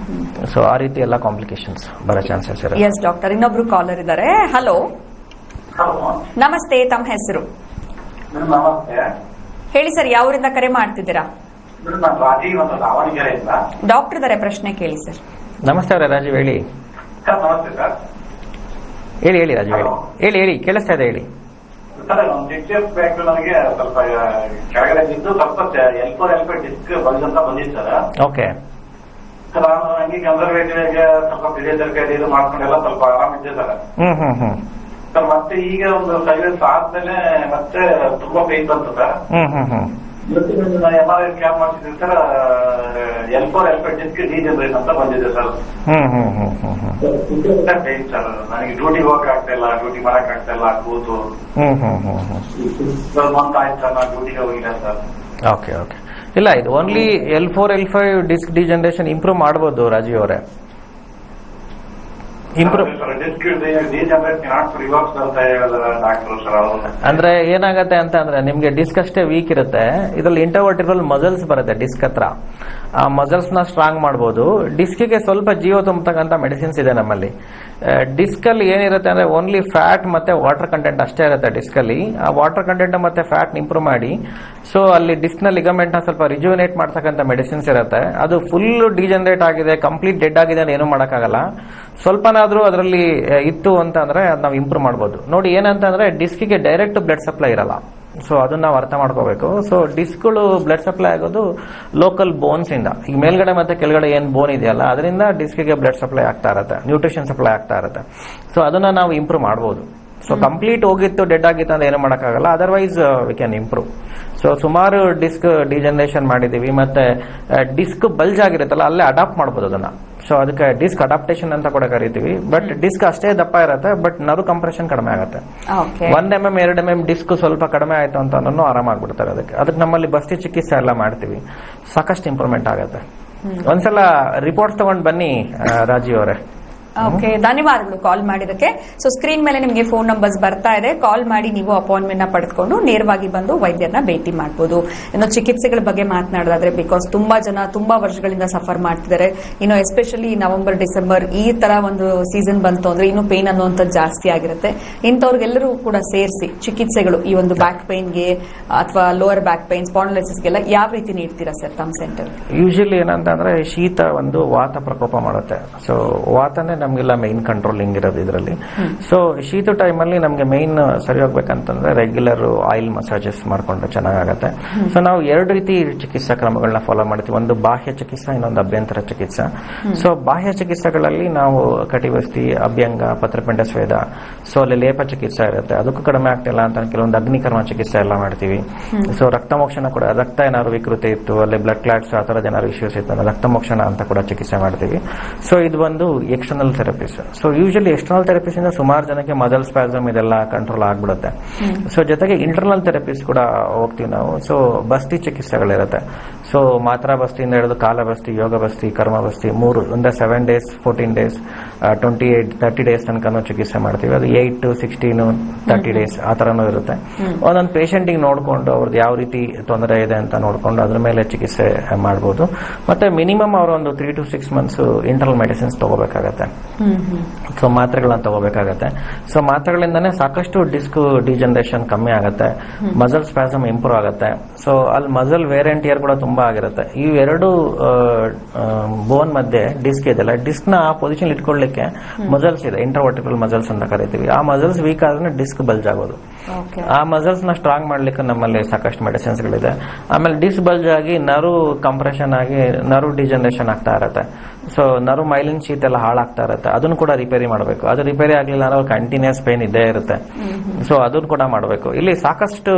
ಸೊ ಆ ರೀತಿ ಎಲ್ಲ ಕಾಂಪ್ಲಿಕೇಶನ್ಸ್ ಬರೋ ಚಾನ್ಸಸ್ ಇರುತ್ತೆ. ಎಸ್ ಡಾಕ್ಟರ್, ಇನ್ನೊಬ್ರು ಕಾಲರ್ ಇದ್ದಾರೆ. ಹಲೋ, ನಮಸ್ತೆ, ತಮ್ಮ ಹೆಸರು ನಮಸ್ತೆ. ಹೇಳಿ ಸರ್, ಯಾವೂರಿಂದ ಕರೆ ಮಾಡ್ತಿದ್ದೀರಾ? ರಾಜೀವ್ ಅಂತ ದಾವಣಗೆರೆಯಿಂದ. ಡಾಕ್ಟರ್ ಇದಾರೆ, ಪ್ರಶ್ನೆ ಕೇಳಿ ಸರ್. ನಮಸ್ತೆ ರಾಜೀವ್, ಹೇಳಿ. ಸರ್ ನಮಸ್ತೆ ಸರ್. ಹೇಳಿ ರಾಜೀವ್, ಹೇಳಿ ಕೇಳಿಸ್ತಾ ಇದೆ, ಹೇಳಿ. ಸರ್ ಒಂದು 6 years ಬ್ಯಾಕ್ ನನಗೆ ಸ್ವಲ್ಪ ಕೆಳಗಡೆ ಬಿದ್ದು ಸ್ವಲ್ಪ ಎಲ್ಪೋ ಡಿಸ್ಕ್ ಬಂದಂತ ಬಂದಿತ್ತು ಸರ್. ಓಕೆ ಸರ್ ನಾನು ಹಂಗೆ ಕನ್ಸರ್ವೇಟಿವ್ ಸ್ವಲ್ಪ ಫಿಸಿಯೋಥೆರಪಿ ಇದು ಮಾಡ್ಕೊಂಡೆಲ್ಲ ಸ್ವಲ್ಪ ಆರಾಮಿದ್ದೆ ಸರ್. ಸರ್ ಮತ್ತೆ ಈಗ ಒಂದು 5 years ಆದ್ಮೇಲೆ ಮತ್ತೆ ತುಂಬಾ ಪೇನ್ ಬಂತು ಸರ್. ನಾನು MRI ಸ್ಕ್ಯಾನ್ ಮಾಡ್ತಿದ್ದೆ ಸರ್, ಎಲ್ಪೋ ಡಿಸ್ಕ್ ಡಿಜನರೇಟ್ ಅಂತ ಬಂದಿದೆ ಸರ್. ಸರ್ ನನಗೆ ಡ್ಯೂಟಿ ಹೋಗಕ್ ಆಗ್ತಾ ಇಲ್ಲ, ಡ್ಯೂಟಿ ಮಾಡಕ್ ಆಗ್ತಾ ಇಲ್ಲ, ಕೂತು ಮಂತ್ ಆಯ್ತು ಸರ್ ನಾನು ಡ್ಯೂಟಿಗೆ ಹೋಗಿಲ್ಲ ಸರ್. ಓಕೆ ಇಲ್ಲ, ಇದು only L4 L5 disc degeneration improve ಮಾಡಬಹುದು ರಾಜೀವ್ ಅವರೇ. ಅಂದ್ರೆ ಏನಾಗತ್ತೆ ಅಂತ ಅಂದ್ರೆ ನಿಮ್ಗೆ ಡಿಸ್ಕ್ ಅಷ್ಟೇ ವೀಕ್ ಇರುತ್ತೆ, ಇದ್ರಲ್ಲಿ ಇಂಟರ್ವರ್ಟಿಬಲ್ ಮಸಲ್ಸ್ ಬರುತ್ತೆ ಡಿಸ್ಕ್ ಹತ್ರ. ಆ ಮಸಲ್ಸ್ ನ ಸ್ಟ್ರಾಂಗ್ ಮಾಡಬಹುದು. ಡಿಸ್ಕ್ಗೆ ಸ್ವಲ್ಪ ಜೀವ ತುಂಬತಕ್ಕಂತ ಮೆಡಿಸಿನ್ಸ್ ಇದೆ ನಮ್ಮಲ್ಲಿ. ಡಿಸ್ಕ್ ಅಲ್ಲಿ ಏನಿರುತ್ತೆ ಅಂದ್ರೆ ಓನ್ಲಿ ಫ್ಯಾಟ್ ಮತ್ತೆ ವಾಟರ್ ಕಂಟೆಂಟ್ ಅಷ್ಟೇ ಇರುತ್ತೆ ಡಿಸ್ಕ್ ಅಲ್ಲಿ. ಆ ವಾಟರ್ ಕಂಟೆಂಟ್ ಮತ್ತೆ ಫ್ಯಾಟ್ ಇಂಪ್ರೂವ್ ಮಾಡಿ ಸೊ ಅಲ್ಲಿ ಡಿಸ್ಕ್ ನ ಲಿಗಮೆಂಟ್ ನ ಸ್ವಲ್ಪ ರಿಜುವಿನೇಟ್ ಮಾಡ್ತಕ್ಕಂಥ ಮೆಡಿಸಿನ್ಸ್ ಇರುತ್ತೆ. ಅದು ಫುಲ್ ಡಿಜನರೇಟ್ ಆಗಿದೆ, ಕಂಪ್ಲೀಟ್ ಡೆಡ್ ಆಗಿದೆ ಅಂತ ಏನು ಮಾಡಕ್ಕಾಗಲ್ಲ. ಸ್ವಲ್ಪನಾದ್ರೂ ಅದರಲ್ಲಿ ಇತ್ತು ಅಂತ ಅಂದ್ರೆ ನಾವು ಇಂಪ್ರೂವ್ ಮಾಡಬಹುದು. ನೋಡಿ ಏನಂತಂದ್ರೆ ಡಿಸ್ಕ್ಗೆ ಡೈರೆಕ್ಟ್ ಬ್ಲಡ್ ಸಪ್ಲೈ ಇರಲ್ಲ, ಸೊ ಅದನ್ನ ನಾವು ಅರ್ಥ ಮಾಡ್ಕೋಬೇಕು. ಸೊ ಡಿಸ್ಕ್ಗಳು ಬ್ಲಡ್ ಸಪ್ಲೈ ಆಗೋದು ಲೋಕಲ್ ಬೋನ್ಸ್ ಇಂದ. ಈಗ ಮೇಲ್ಗಡೆ ಮತ್ತೆ ಕೆಳಗಡೆ ಏನ್ ಬೋನ್ ಇದೆಯಲ್ಲ ಅದರಿಂದ ಡಿಸ್ಕ್ಗೆ ಬ್ಲಡ್ ಸಪ್ಲೈ ಆಗ್ತಾ ಇರುತ್ತೆ, ನ್ಯೂಟ್ರಿಷನ್ ಸಪ್ಲೈ ಆಗ್ತಾ ಇರುತ್ತೆ. ಸೊ ಅದನ್ನ ನಾವು ಇಂಪ್ರೂವ್ ಮಾಡಬಹುದು. ಸೊ ಕಂಪ್ಲೀಟ್ ಹೋಗಿತ್ತು ಡೆಡ್ ಆಗಿತ್ತು ಅಂತ ಏನು ಮಾಡೋಕ್ಕಾಗಲ್ಲ, otherwise we can improve. So ಸುಮಾರು ಡಿಸ್ಕ್ ಡಿಜನರೇಷನ್ ಮಾಡಿದೀವಿ. ಮತ್ತೆ ಡಿಸ್ಕ್ ಬಲ್ಜ್ ಆಗಿರುತ್ತಲ್ಲ ಅಲ್ಲೇ ಅಡಾಪ್ಟ್ ಮಾಡಬಹುದು ಅದನ್ನ. ಸೊ ಅದಕ್ಕೆ ಡಿಸ್ಕ್ ಅಡಾಪ್ಟೇಷನ್ ಅಂತ ಕೂಡ ಕರಿತೀವಿ. ಬಟ್ ಡಿಸ್ಕ್ ಅಷ್ಟೇ ದಪ್ಪ ಇರುತ್ತೆ, ಬಟ್ ನರ್ವ್ ಕಂಪ್ರೆಷನ್ ಕಡಿಮೆ ಆಗುತ್ತೆ. 1 mm 2 mm ಡಿಸ್ಕ್ ಸ್ವಲ್ಪ ಕಡಿಮೆ ಆಯ್ತು ಅಂತ ಆರಾಮಾಗ್ಬಿಡ್ತಾರೆ. ಅದಕ್ಕೆ ನಮ್ಮಲ್ಲಿ ಬಸ್ತಿ ಚಿಕಿತ್ಸೆ ಎಲ್ಲ ಮಾಡ್ತೀವಿ, ಸಾಕಷ್ಟು ಇಂಪ್ರೂವ್ಮೆಂಟ್ ಆಗುತ್ತೆ. ಒಂದ್ಸಲ ರಿಪೋರ್ಟ್ ತಗೊಂಡ್ ಬನ್ನಿ ರಾಜೀವ್ ಅವರೇ. ಓಕೆ, ಧನ್ಯವಾದಗಳು ಕಾಲ್ ಮಾಡಿದಕ್ಕೆ. ಸೊ ಸ್ಕ್ರೀನ್ ಮೇಲೆ ನಿಮಗೆ ಫೋನ್ ನಂಬರ್ಸ್ ಬರ್ತಾ ಇದೆ, ಕಾಲ್ ಮಾಡಿ ನೀವು ಅಪಾಯಿಂಟ್ಮೆಂಟ್ ನ ಪಡೆದುಕೊಂಡು ನೇರವಾಗಿ ಬಂದು ವೈದ್ಯರನ್ನ ಭೇಟಿ ಮಾಡಬಹುದು. ಇನ್ನು ಚಿಕಿತ್ಸೆಗಳ ಬಗ್ಗೆ ಮಾತನಾಡೋದಾದ್ರೆ, ಬಿಕಾಸ್ ತುಂಬಾ ಜನ ತುಂಬಾ ವರ್ಷಗಳಿಂದ ಸಫರ್ ಮಾಡ್ತಿದ್ದಾರೆ. ಇನ್ನು ಎಸ್ಪೆಷಲಿ ನವೆಂಬರ್ ಡಿಸೆಂಬರ್ ಈ ತರ ಒಂದು ಸೀಸನ್ ಬಂತು ಅಂದ್ರೆ ಇನ್ನು ಪೇನ್ ಅನ್ನುವಂಥದ್ದು ಜಾಸ್ತಿ ಆಗಿರುತ್ತೆ. ಇಂಥವ್ರಿಗೆಲ್ಲರೂ ಕೂಡ ಸೇರಿಸಿ ಚಿಕಿತ್ಸೆಗಳು ಈ ಒಂದು ಬ್ಯಾಕ್ ಪೇನ್ಗೆ ಅಥವಾ ಲೋವರ್ ಬ್ಯಾಕ್ ಪೇನ್ ಸ್ಪಾಂಡಿಲೈಸಿಸ್ಗೆಲ್ಲ ಯಾವ ರೀತಿ ನೀಡ್ತೀರಾ ಸರ್ ತಮ್ಮ ಸೆಂಟರ್? ಯೂಶಲಿ ಏನಂತಂದ್ರೆ ಶೀತ ಒಂದು ವಾತ ಪ್ರಕೋಪ ಮಾಡುತ್ತೆ. ಸೊ ವಾತನೇ ನಮಗೆಲ್ಲ ಮೈನ್ ಕಂಟ್ರೋಲಿಂಗ್ ಇರೋದು ಇದರಲ್ಲಿ. ಸೊ ಶೀತ ಟೈಮಲ್ಲಿ ನಮಗೆ ಮೈನ್ ಸರಿ ಹೋಗ್ಬೇಕಂತಂದ್ರೆ ರೆಗ್ಯುಲರ್ ಆಯಿಲ್ ಮಸಾಜಸ್ ಮಾಡ್ಕೊಂಡ್ರೆ ಚೆನ್ನಾಗತ್ತೆ. ಸೊ ನಾವು 2 ರೀತಿ ಚಿಕಿತ್ಸಾ ಕ್ರಮಗಳನ್ನ ಫಾಲೋ ಮಾಡ್ತೀವಿ. ಒಂದು ಬಾಹ್ಯ ಚಿಕಿತ್ಸಾ, ಇನ್ನೊಂದು ಅಭ್ಯಂತರ ಚಿಕಿತ್ಸಾ. ಸೊ ಬಾಹ್ಯ ಚಿಕಿತ್ಸೆಗಳಲ್ಲಿ ನಾವು ಕಟಿಬಸ್ತಿ, ಅಭ್ಯಂಗ, ಪತ್ರಪಿಂಡ ಸ್ವೇದ, ಸೊ ಅಲ್ಲಿ ಲೇಪ ಚಿಕಿತ್ಸೆ ಇರುತ್ತೆ. ಅದಕ್ಕೂ ಕಡಿಮೆ ಆಗ್ತಿಲ್ಲ ಅಂತ ಕೆಲವೊಂದು ಅಗ್ನಿಕರ್ಮ ಚಿಕಿತ್ಸೆ ಎಲ್ಲ ಮಾಡ್ತೀವಿ. ಸೊ ರಕ್ತಮೋಕ್ಷಣ ಕೂಡ, ರಕ್ತ ಏನಾದ್ರು ವಿಕೃತಿ ಇತ್ತು, ಅಲ್ಲಿ ಬ್ಲಡ್ ಕ್ಲಾಟ್ಸ್ ಆ ಥರದ ಏನಾದ್ರು ಇಶ್ಯೂಸ್ ಇತ್ತು, ರಕ್ತಮೋಕ್ಷಣ ಅಂತ ಕೂಡ ಚಿಕಿತ್ಸೆ ಮಾಡ್ತೀವಿ. ಸೊ ಇದು ಒಂದು external therapies. So usually external therapies ಇಂದ ಸುಮಾರು ಜನಕ್ಕೆ ಮಜಲ್ ಸ್ಪಾಸಮ್ ಇದೆಲ್ಲ ಕಂಟ್ರೋಲ್ ಆಗ್ಬಿಡುತ್ತೆ. ಸೊ ಜೊತೆಗೆ ಇಂಟರ್ನಲ್ ಥೆರಪೀಸ್ ಕೂಡ ಹೋಗ್ತೀವಿ ನಾವು. ಸೊ ಬಸ್ತಿ ಚಿಕಿತ್ಸೆಗಳಿರುತ್ತೆ. ಸೊ ಮಾತ್ರಾ ಬಸ್ತಿಯಿಂದ ಹಿಡಿದು ಕಾಲ ಬಸ್ತಿ, ಯೋಗ ಬಸ್ತಿ, ಕರ್ಮ ಬಸ್ತಿ 3 ಒಂದು 7 days, 14 days, 28, 30 days ತನಕ ಚಿಕಿತ್ಸೆ ಮಾಡ್ತೀವಿ. ಅದು 8 to 16, 30 days ಆ ತರನೂ ಇರುತ್ತೆ. ಒಂದೊಂದು ಪೇಷಂಟಿಗೆ ನೋಡ್ಕೊಂಡು ಅವ್ರದ್ದು ಯಾವ ರೀತಿ ತೊಂದರೆ ಇದೆ ಅಂತ ನೋಡ್ಕೊಂಡು ಅದ್ರ ಮೇಲೆ ಚಿಕಿತ್ಸೆ ಮಾಡಬಹುದು. ಮತ್ತೆ ಮಿನಿಮಮ್ ಅವರು ಒಂದು 3 to 6 months ಇಂಟರ್ನಲ್ ಮೆಡಿಸಿನ್ಸ್ ತಗೋಬೇಕಾಗತ್ತೆ. ಸೊ ಮಾತ್ರೆಗಳನ್ನ ತಗೋಬೇಕಾಗತ್ತೆ. ಸೊ ಮಾತ್ರೆಗಳಿಂದಾನೇ ಸಾಕಷ್ಟು ಡಿಸ್ಕ್ ಡಿಜನರೇಷನ್ ಕಮ್ಮಿ ಆಗುತ್ತೆ, ಮಸಲ್ ಸ್ಪಾಸಮ್ ಇಂಪ್ರೂವ್ ಆಗುತ್ತೆ. ಸೊ ಅಲ್ಲಿ ಮಸಲ್ ವೇರ್ ಅಂಡ್ ಟಿಯರ್ ಕೂಡ ತುಂಬಾ ಆಗಿರುತ್ತೆ. ಈ 2 ಬೋನ್ ಮಧ್ಯೆ ಡಿಸ್ಕ್ ಇದೆಲ್ಲ, ಡಿಸ್ಕ್ ನ ಆ ಪೊಸಿಷನ್ ಇಟ್ಕೊಳ್ಳಿಕ್ಕೆ ಮಸಲ್ಸ್ ಇದೆ, ಇಂಟರ್ವರ್ಟಿಕಲ್ ಮಸಲ್ಸ್ ಅಂತ ಕರಿತೀವಿ. ಆ ಮಸಲ್ಸ್ ವೀಕ್ ಆದ್ರೆ ಡಿಸ್ಕ್ ಬಲ್ಜ್ ಆಗೋದು. ಆ ಮಸಲ್ಸ್ ನ ಸ್ಟ್ರಾಂಗ್ ಮಾಡ್ಲಿಕ್ಕೆ ನಮ್ಮಲ್ಲಿ ಸಾಕಷ್ಟು ಮೆಡಿಸಿನ್ಸ್ ಗಳಿದೆ. ಆಮೇಲೆ ಡಿಸ್ಕ್ ಬಲ್ಜ್ ಆಗಿ ನರು ಕಂಪ್ರೆಷನ್ ಆಗಿ ನರು ಡಿಜನರೇಷನ್ ಆಗ್ತಾ ಇರುತ್ತೆ. ಸೊ ನರು ಮೈಲಿನ್ ಶೀಟ್ ಎಲ್ಲ ಹಾಳಾಗ್ತಾ ಇರುತ್ತೆ. ಅದನ್ನು ಕೂಡ ರಿಪೇರಿ ಮಾಡಬೇಕು. ಅದು ರಿಪೇರಿ ಆಗ್ಲಿಲ್ಲ ಅಂದ್ರೆ ಕಂಟಿನ್ಯೂಸ್ ಪೇನ್ ಇದ್ದೇ ಇರುತ್ತೆ. ಸೊ ಅದನ್ನು ಕೂಡ ಮಾಡಬೇಕು. ಇಲ್ಲಿ ಸಾಕಷ್ಟು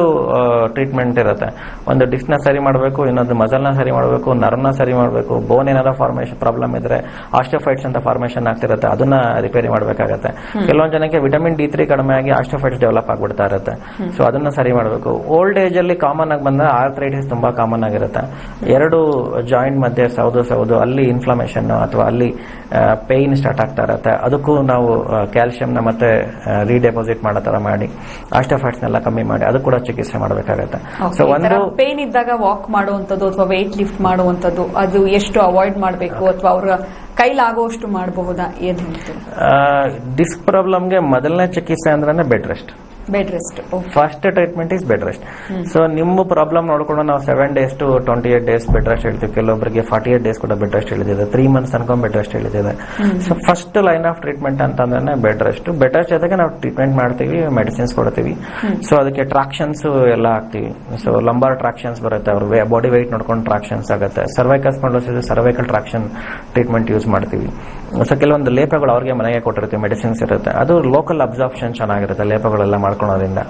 ಟ್ರೀಟ್ಮೆಂಟ್ ಇರುತ್ತೆ. ಒಂದು ಡಿಸ್ಕ್ ನ ಸರಿ ಮಾಡಬೇಕು, ಇನ್ನೊಂದು ಮಸಲ್ ನ ಸರಿ ಮಾಡಬೇಕು, ನರ್ವ್ನ ಸರಿ ಮಾಡಬೇಕು. ಬೋನ್ ಏನಾದ್ರು ಫಾರ್ಮೇಶನ್ ಪ್ರಾಬ್ಲಮ್ ಇದ್ರೆ ಆಸ್ಟಿಯೋಫೈಟ್ಸ್ ಅಂತ ಫಾರ್ಮೇಶನ್ ಆಗ್ತಿರುತ್ತೆ, ಅದನ್ನ ರಿಪೇರಿ ಮಾಡಬೇಕಾಗತ್ತೆ. ಕೆಲವೊಂದು ಜನಕ್ಕೆ ವಿಟಮಿನ್ D3 ಕಡಿಮೆ ಆಗಿ ಆಸ್ಟಿಯೋಫೈಟ್ಸ್ ಡೆವಲಪ್ ಆಗ್ಬಿಡ್ತಾ ಇರುತ್ತೆ. ಸೊ ಅದನ್ನ ಸರಿ ಮಾಡಬೇಕು. ಓಲ್ಡ್ ಏಜ್ ಅಲ್ಲಿ ಕಾಮನ್ ಆಗಿ ಬಂದ ಆರ್ಥ್ರೈಟಿಸ್ ತುಂಬಾ ಕಾಮನ್ ಆಗಿರುತ್ತೆ. 2 ಜಾಯಿಂಟ್ ಮಧ್ಯೆ ಸೌದು ಅಲ್ಲಿ ಇನ್ಫ್ಲಮೇಷನ್ ಅಥವಾ ಅಲ್ಲಿ ಪೇನ್ ಸ್ಟಾರ್ಟ್ ಆಗ್ತಾ ಇರುತ್ತೆ. ಅದಕ್ಕೂ ನಾವು ಕ್ಯಾಲ್ಸಿಯಂ ನ ಮತ್ತೆ ರೀಡೆಪಾಸಿಟ್ ಮಾಡೋ ತರ ಮಾಡಿ ಆಸ್ಟಿಯೋಫೈಟ್ಸ್ ನೆಲ್ಲ ಕಮ್ಮಿ ಮಾಡಿ ಅದು ಕೂಡ ಚಿಕಿತ್ಸೆ ಮಾಡಬೇಕಾಗುತ್ತೆ. ಸೊ ಒಂದು ಪೇನ್ ಇದ್ದಾಗ ವಾಕ್ ಮಾಡುವಂತದ್ದು ಅಥವಾ ವೇಟ್ ಲಿಫ್ಟ್ ಮಾಡುವಂತದ್ದು ಅದು ಎಷ್ಟು ಅವಾಯ್ಡ್ ಮಾಡಬೇಕು ಅಥವಾ ಅವ್ರ ಕೈಲಾಗುವಷ್ಟು ಮಾಡಬಹುದಾ? ಏನ್ ಹೇಳ್ತೀವಿ? ಡಿಸ್ಕ್ ಪ್ರಾಬ್ಲಮ್ಗೆ ಮೊದಲನೇ ಚಿಕಿತ್ಸೆ ಅಂದ್ರೆ bed rest. First treatment is bed rest. So ನಿಮ್ಮ ಪ್ರಾಬ್ಲಮ್ ನೋಡ್ಕೊಂಡು ನಾವು 7 days to 28 days bed rest ಹೇಳ್ತೀವಿ. ಕೆಲವೊಬ್ಬರಿಗೆ 48 days ಕೂಡ ಬೆಡ್ ರೆಸ್ಟ್ ಹೇಳಿದೆ, 3 months ತನಕ ಬೆಡ್ ರೆಸ್ಟ್ ಹೇಳಿದೆ. So first line of treatment ಅಂತಂದ್ರೆ ಬೆಡ್ ರೆಸ್ಟ್. ಬೆಡ್ ರೆಸ್ಟ್ ಜೊತೆಗೆ ನಾವು ಟ್ರೀಟ್ಮೆಂಟ್ ಮಾಡ್ತೀವಿ, ಮೆಡಿಸಿನ್ಸ್ ಕೊಡ್ತೀವಿ. ಸೊ ಅದಕ್ಕೆ ಟ್ರಾಕ್ಷನ್ಸ್ ಎಲ್ಲ ಹಾಕ್ತಿವಿ. ಸೊ ಲಂಬಾರ್ ಟ್ರಾಕ್ಷನ್ಸ್ ಬರುತ್ತೆ, ಅವ್ರ ಬಾಡಿ ವೆಯ್ಟ್ ನೋಡ್ಕೊಂಡು ಟ್ರಾಕ್ಷನ್ಸ್ ಆಗುತ್ತೆ. Cervical spondylosis cervical traction treatment use ಮಾಡ್ತೀವಿ. ಸೊ ಕೆಲವೊಂದು ಲೇಪಗಳು ಅವ್ರಿಗೆ ಮನೆಗೆ ಕೊಟ್ಟಿರ್ತೀವಿ, ಮೆಡಿಸಿನ್ಸ್ ಇರುತ್ತೆ. ಅದು ಲೋಕಲ್ ಅಬ್ಸಾರ್ಪ್ಷನ್ ಚೆನ್ನಾಗಿರುತ್ತೆ ಲೇಪಗಳೆಲ್ಲ ಮಾಡ್ಕೊಳ್ಳೋದ್ರಿಂದ.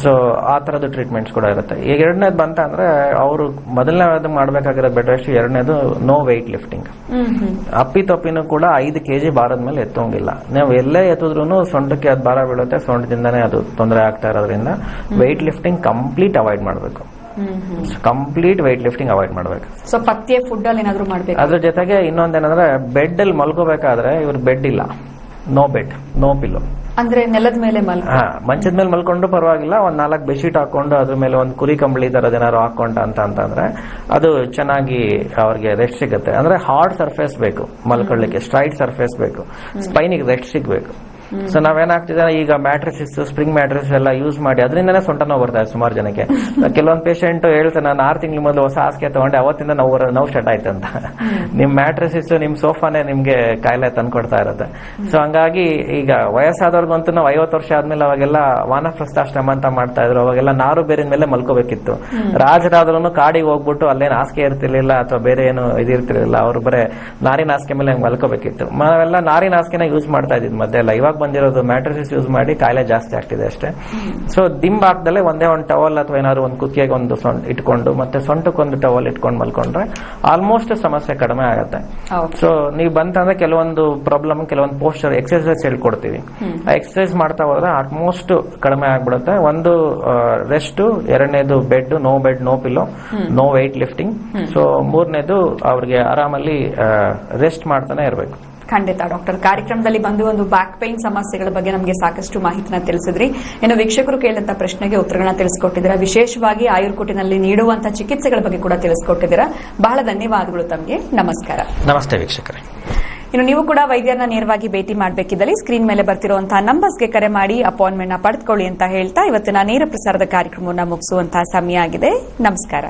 ಸೊ ಆ ತರದ ಟ್ರೀಟ್ಮೆಂಟ್ಸ್ ಕೂಡ ಇರುತ್ತೆ. ಈಗ 2ನೇದು ಬಂತ ಅಂದ್ರೆ ಅವರು ಮೊದಲನೇದು ಮಾಡಬೇಕಾಗಿರೋ ಬೆಡ್ ರೆಸ್ಟ್, 2ನೇದು ನೋ ವೆಯ್ಟ್ ಲಿಫ್ಟಿಂಗ್. ಅಪ್ಪಿ ತಪ್ಪಿನೂ ಕೂಡ 5 kg ಭಾರದ ಮೇಲೆ ಎತ್ತೋಂಗಿಲ್ಲ. ನೀವು ಎಲ್ಲೇ ಎತ್ತಿದ್ರು ಸೊಂಟಕ್ಕೆ ಅದು ಭಾರ ಬೀಳುತ್ತೆ, ಸೊಂಟದಿಂದಾನೇ ಅದು ತೊಂದರೆ ಆಗ್ತಾ ಇರೋದ್ರಿಂದ ವೆಯ್ಟ್ ಲಿಫ್ಟಿಂಗ್ ಕಂಪ್ಲೀಟ್ ಅವಾಯ್ಡ್ ಮಾಡಬೇಕು. ಕಂಪ್ಲೀಟ್ ವೆಯ್ಟ್ ಲಿಫ್ಟಿಂಗ್ ಅವಾಯ್ಡ್ ಮಾಡಬೇಕು. ಸೊ ಪಥ್ಯ ಫುಡ್ ಅಲ್ಲಿ ಏನಾದ್ರು ಮಾಡಬೇಕು. ಅದ್ರ ಜೊತೆಗೆ ಇನ್ನೊಂದೇನಂದ್ರೆ ಬೆಡ್ ಅಲ್ಲಿ ಮಲ್ಕೋಬೇಕಾದ್ರೆ ಇವ್ರ ಬೆಡ್ ಇಲ್ಲ, ನೋ ಬೆಡ್, ನೋ ಪಿಲ್ಲೋ. ಅಂದ್ರೆ ನೆಲದ ಮೇಲೆ ಮಂಚದ ಮೇಲೆ ಮಲ್ಕೊಂಡು ಪರವಾಗಿಲ್ಲ, ಒಂದ್ 4 ಬೆಡ್ಶೀಟ್ ಹಾಕೊಂಡು ಅದ್ರ ಮೇಲೆ ಒಂದು ಕುರಿ ಕಂಬಳಿ ತರದ್ ಏನಾದ್ರು ಹಾಕೊಂಡ ಅಂತಂದ್ರೆ ಅದು ಚೆನ್ನಾಗಿ ಅವ್ರಿಗೆ ರೆಸ್ಟ್ ಸಿಗುತ್ತೆ. ಅಂದ್ರೆ ಹಾರ್ಡ್ ಸರ್ಫೇಸ್ ಬೇಕು ಮಲ್ಕೊಳ್ಳಿಕ್ಕೆ, ಸ್ಟ್ರೈಟ್ ಸರ್ಫೇಸ್ ಬೇಕು, ಸ್ಪೈನಿಗೆ ರೆಸ್ಟ್ ಸಿಗ್ಬೇಕು. ಸೊ ನಾವೇನಾಗ್ತಿದೆ ಈಗ ಮ್ಯಾಟ್ರಿಸಸ್, ಸ್ಪ್ರಿಂಗ್ ಮ್ಯಾಟ್ರಿಸ್ ಎಲ್ಲ ಯೂಸ್ ಮಾಡಿ ಅದರಿಂದನೇ ಸೊಂಟ ನೋವು ಬರ್ತಾ ಇದೆ ಸುಮಾರು ಜನಕ್ಕೆ. ಕೆಲವೊಂದು ಪೇಷಂಟ್ ಹೇಳ್ತಾರೆ, ನಾನು 6 ತಿಂಗಳ ಮೊದಲು ಹೊಸ ಹಾಸಿಗೆ ತಗೊಂಡೆ, ಅವತ್ತಿಂದ ನೋವು ಸ್ಟಾರ್ಟ್ ಆಯ್ತು ಅಂತ. ನಿಮ್ ಮ್ಯಾಟ್ರಿಸಸ್, ನಿಮ್ ಸೋಫಾನೇ ನಿಮ್ಗೆ ಕಾಯಿಲೆ ತಂದ್ಕೊಡ್ತಾ ಇರುತ್ತೆ. ಸೊ ಹಂಗಾಗಿ ಈಗ ವಯಸ್ಸಾದವ್ರಿಗಂತೂ ನಾವು 50 ವರ್ಷ ಆದ್ಮೇಲೆ ಅವಾಗೆಲ್ಲ ವಾನಪ್ರಸ್ಥಾಶ್ರಮ ಅಂತ ಮಾಡ್ತಾ ಇದ್ರು. ಅವಾಗೆಲ್ಲ ನಾರು ಬೇರೆ ಮೇಲೆ ಮಲ್ಕೋಬೇಕಿತ್ತು. ರಾಜರಾದ್ರೂ ಕಾಡಿಗೆ ಹೋಗ್ಬಿಟ್ಟು ಅಲ್ಲೇನು ಹಾಸಿಗೆ ಇರ್ತಿರ್ಲಿಲ್ಲ ಅಥವಾ ಬೇರೆ ಏನು ಇದಿರ್ತಿರ್ಲಿಲ್ಲ, ಅವ್ರು ಬರೇ ನಾರಿನ ಹಾಸಿಗೆ ಮೇಲೆ ಮಲ್ಕೋಬೇಕಿತ್ತು. ನಾವೆಲ್ಲ ನಾರಿನ ಹಾಸಿಗೆನ ಯೂಸ್ ಮಾಡ್ತಾ ಇದ್ದಿದ್ ಮದ್ದೆಲ್ಲ. ಇವಾಗ ಬಂದಿರೋದು ಮ್ಯಾಟ್ರಿಸಸ್ ಯೂಸ್ ಮಾಡಿ ಕಾಯಿಲೆ ಜಾಸ್ತಿ ಆಗ್ತಿದೆ ಅಷ್ಟೇ. ಸೊ ದಿಂಬ್ ಹಾಕ್ದಲ್ಲೇ ಒಂದೇ ಒಂದು ಟವಲ್ ಅಥವಾ ಏನಾದ್ರು ಒಂದು ಕುತ್ತಿಗೆಗೆ ಒಂದು ಇಟ್ಕೊಂಡು ಮತ್ತೆ ಸೊಂಟಕ್ಕೊಂದು ಟವಲ್ ಇಟ್ಕೊಂಡು ಮಲ್ಕೊಂಡ್ರೆ ಆಲ್ಮೋಸ್ಟ್ ಸಮಸ್ಯೆ ಕಡಿಮೆ ಆಗುತ್ತೆ. ಸೊ ನೀವು ಬಂತಂದ್ರೆ ಕೆಲವೊಂದು ಪ್ರಾಬ್ಲಮ್, ಕೆಲವೊಂದು ಪೋಸ್ಚರ್ ಎಕ್ಸರ್ಸೈಸ್ ಹೇಳ್ಕೊಡ್ತೀವಿ. ಆ ಎಕ್ಸರ್ಸೈಸ್ ಮಾಡ್ತಾ ಹೋದ್ರೆ ಆಲ್ಮೋಸ್ಟ್ ಕಡಿಮೆ ಆಗ್ಬಿಡುತ್ತೆ. ಒಂದು ರೆಸ್ಟ್, 2ನೇದು bed, no bed, no pillow, no weight lifting. So 3ನೇದು ಅವ್ರಿಗೆ ಆರಾಮಲ್ಲಿ ರೆಸ್ಟ್ ಮಾಡ್ತಾನೆ ಇರಬೇಕು. ಖಂಡಿತ ಡಾಕ್ಟರ್, ಕಾರ್ಯಕ್ರಮದಲ್ಲಿ ಬಂದು ಒಂದು ಬ್ಯಾಕ್ ಪೈನ್ ಸಮಸ್ಯೆಗಳ ಬಗ್ಗೆ ನಮಗೆ ಸಾಕಷ್ಟು ಮಾಹಿತಿನ ತಿಳಿಸಿದ್ರಿ. ಇನ್ನು ವೀಕ್ಷಕರು ಕೇಳಿದಂತ ಪ್ರಶ್ನೆಗೆ ಉತ್ತರಗಳನ್ನ ತಿಳಿಸಿಕೊಟ್ಟಿದ್ದೀರಾ. ವಿಶೇಷವಾಗಿ ಆಯುರ್ಕೂಟಿನಲ್ಲಿ ನೀಡುವಂತಹ ಚಿಕಿತ್ಸೆಗಳ ಬಗ್ಗೆ ಕೂಡ ತಿಳಿಸಿಕೊಟ್ಟಿದ್ದೀರಾ. ಬಹಳ ಧನ್ಯವಾದಗಳು ತಮಗೆ. ನಮಸ್ಕಾರ. ನಮಸ್ತೆ ವೀಕ್ಷಕರೇ. ಇನ್ನು ನೀವು ಕೂಡ ವೈದ್ಯರನ್ನ ನೇರವಾಗಿ ಭೇಟಿ ಮಾಡಬೇಕಿದ್ದಲ್ಲಿ ಸ್ಕ್ರೀನ್ ಮೇಲೆ ಬರ್ತಿರುವಂತಹ ನಂಬರ್ಸ್ಗೆ ಕರೆ ಮಾಡಿ ಅಪಾಯಿಂಟ್ಮೆಂಟ್ ನ ಪಡೆದುಕೊಳ್ಳಿ ಅಂತ ಹೇಳ್ತಾ ಇವತ್ತಿನ ನೇರ ಪ್ರಸಾರದ ಕಾರ್ಯಕ್ರಮವನ್ನು ಮುಗಿಸುವಂತಹ ಸಮಯ ಆಗಿದೆ. ನಮಸ್ಕಾರ.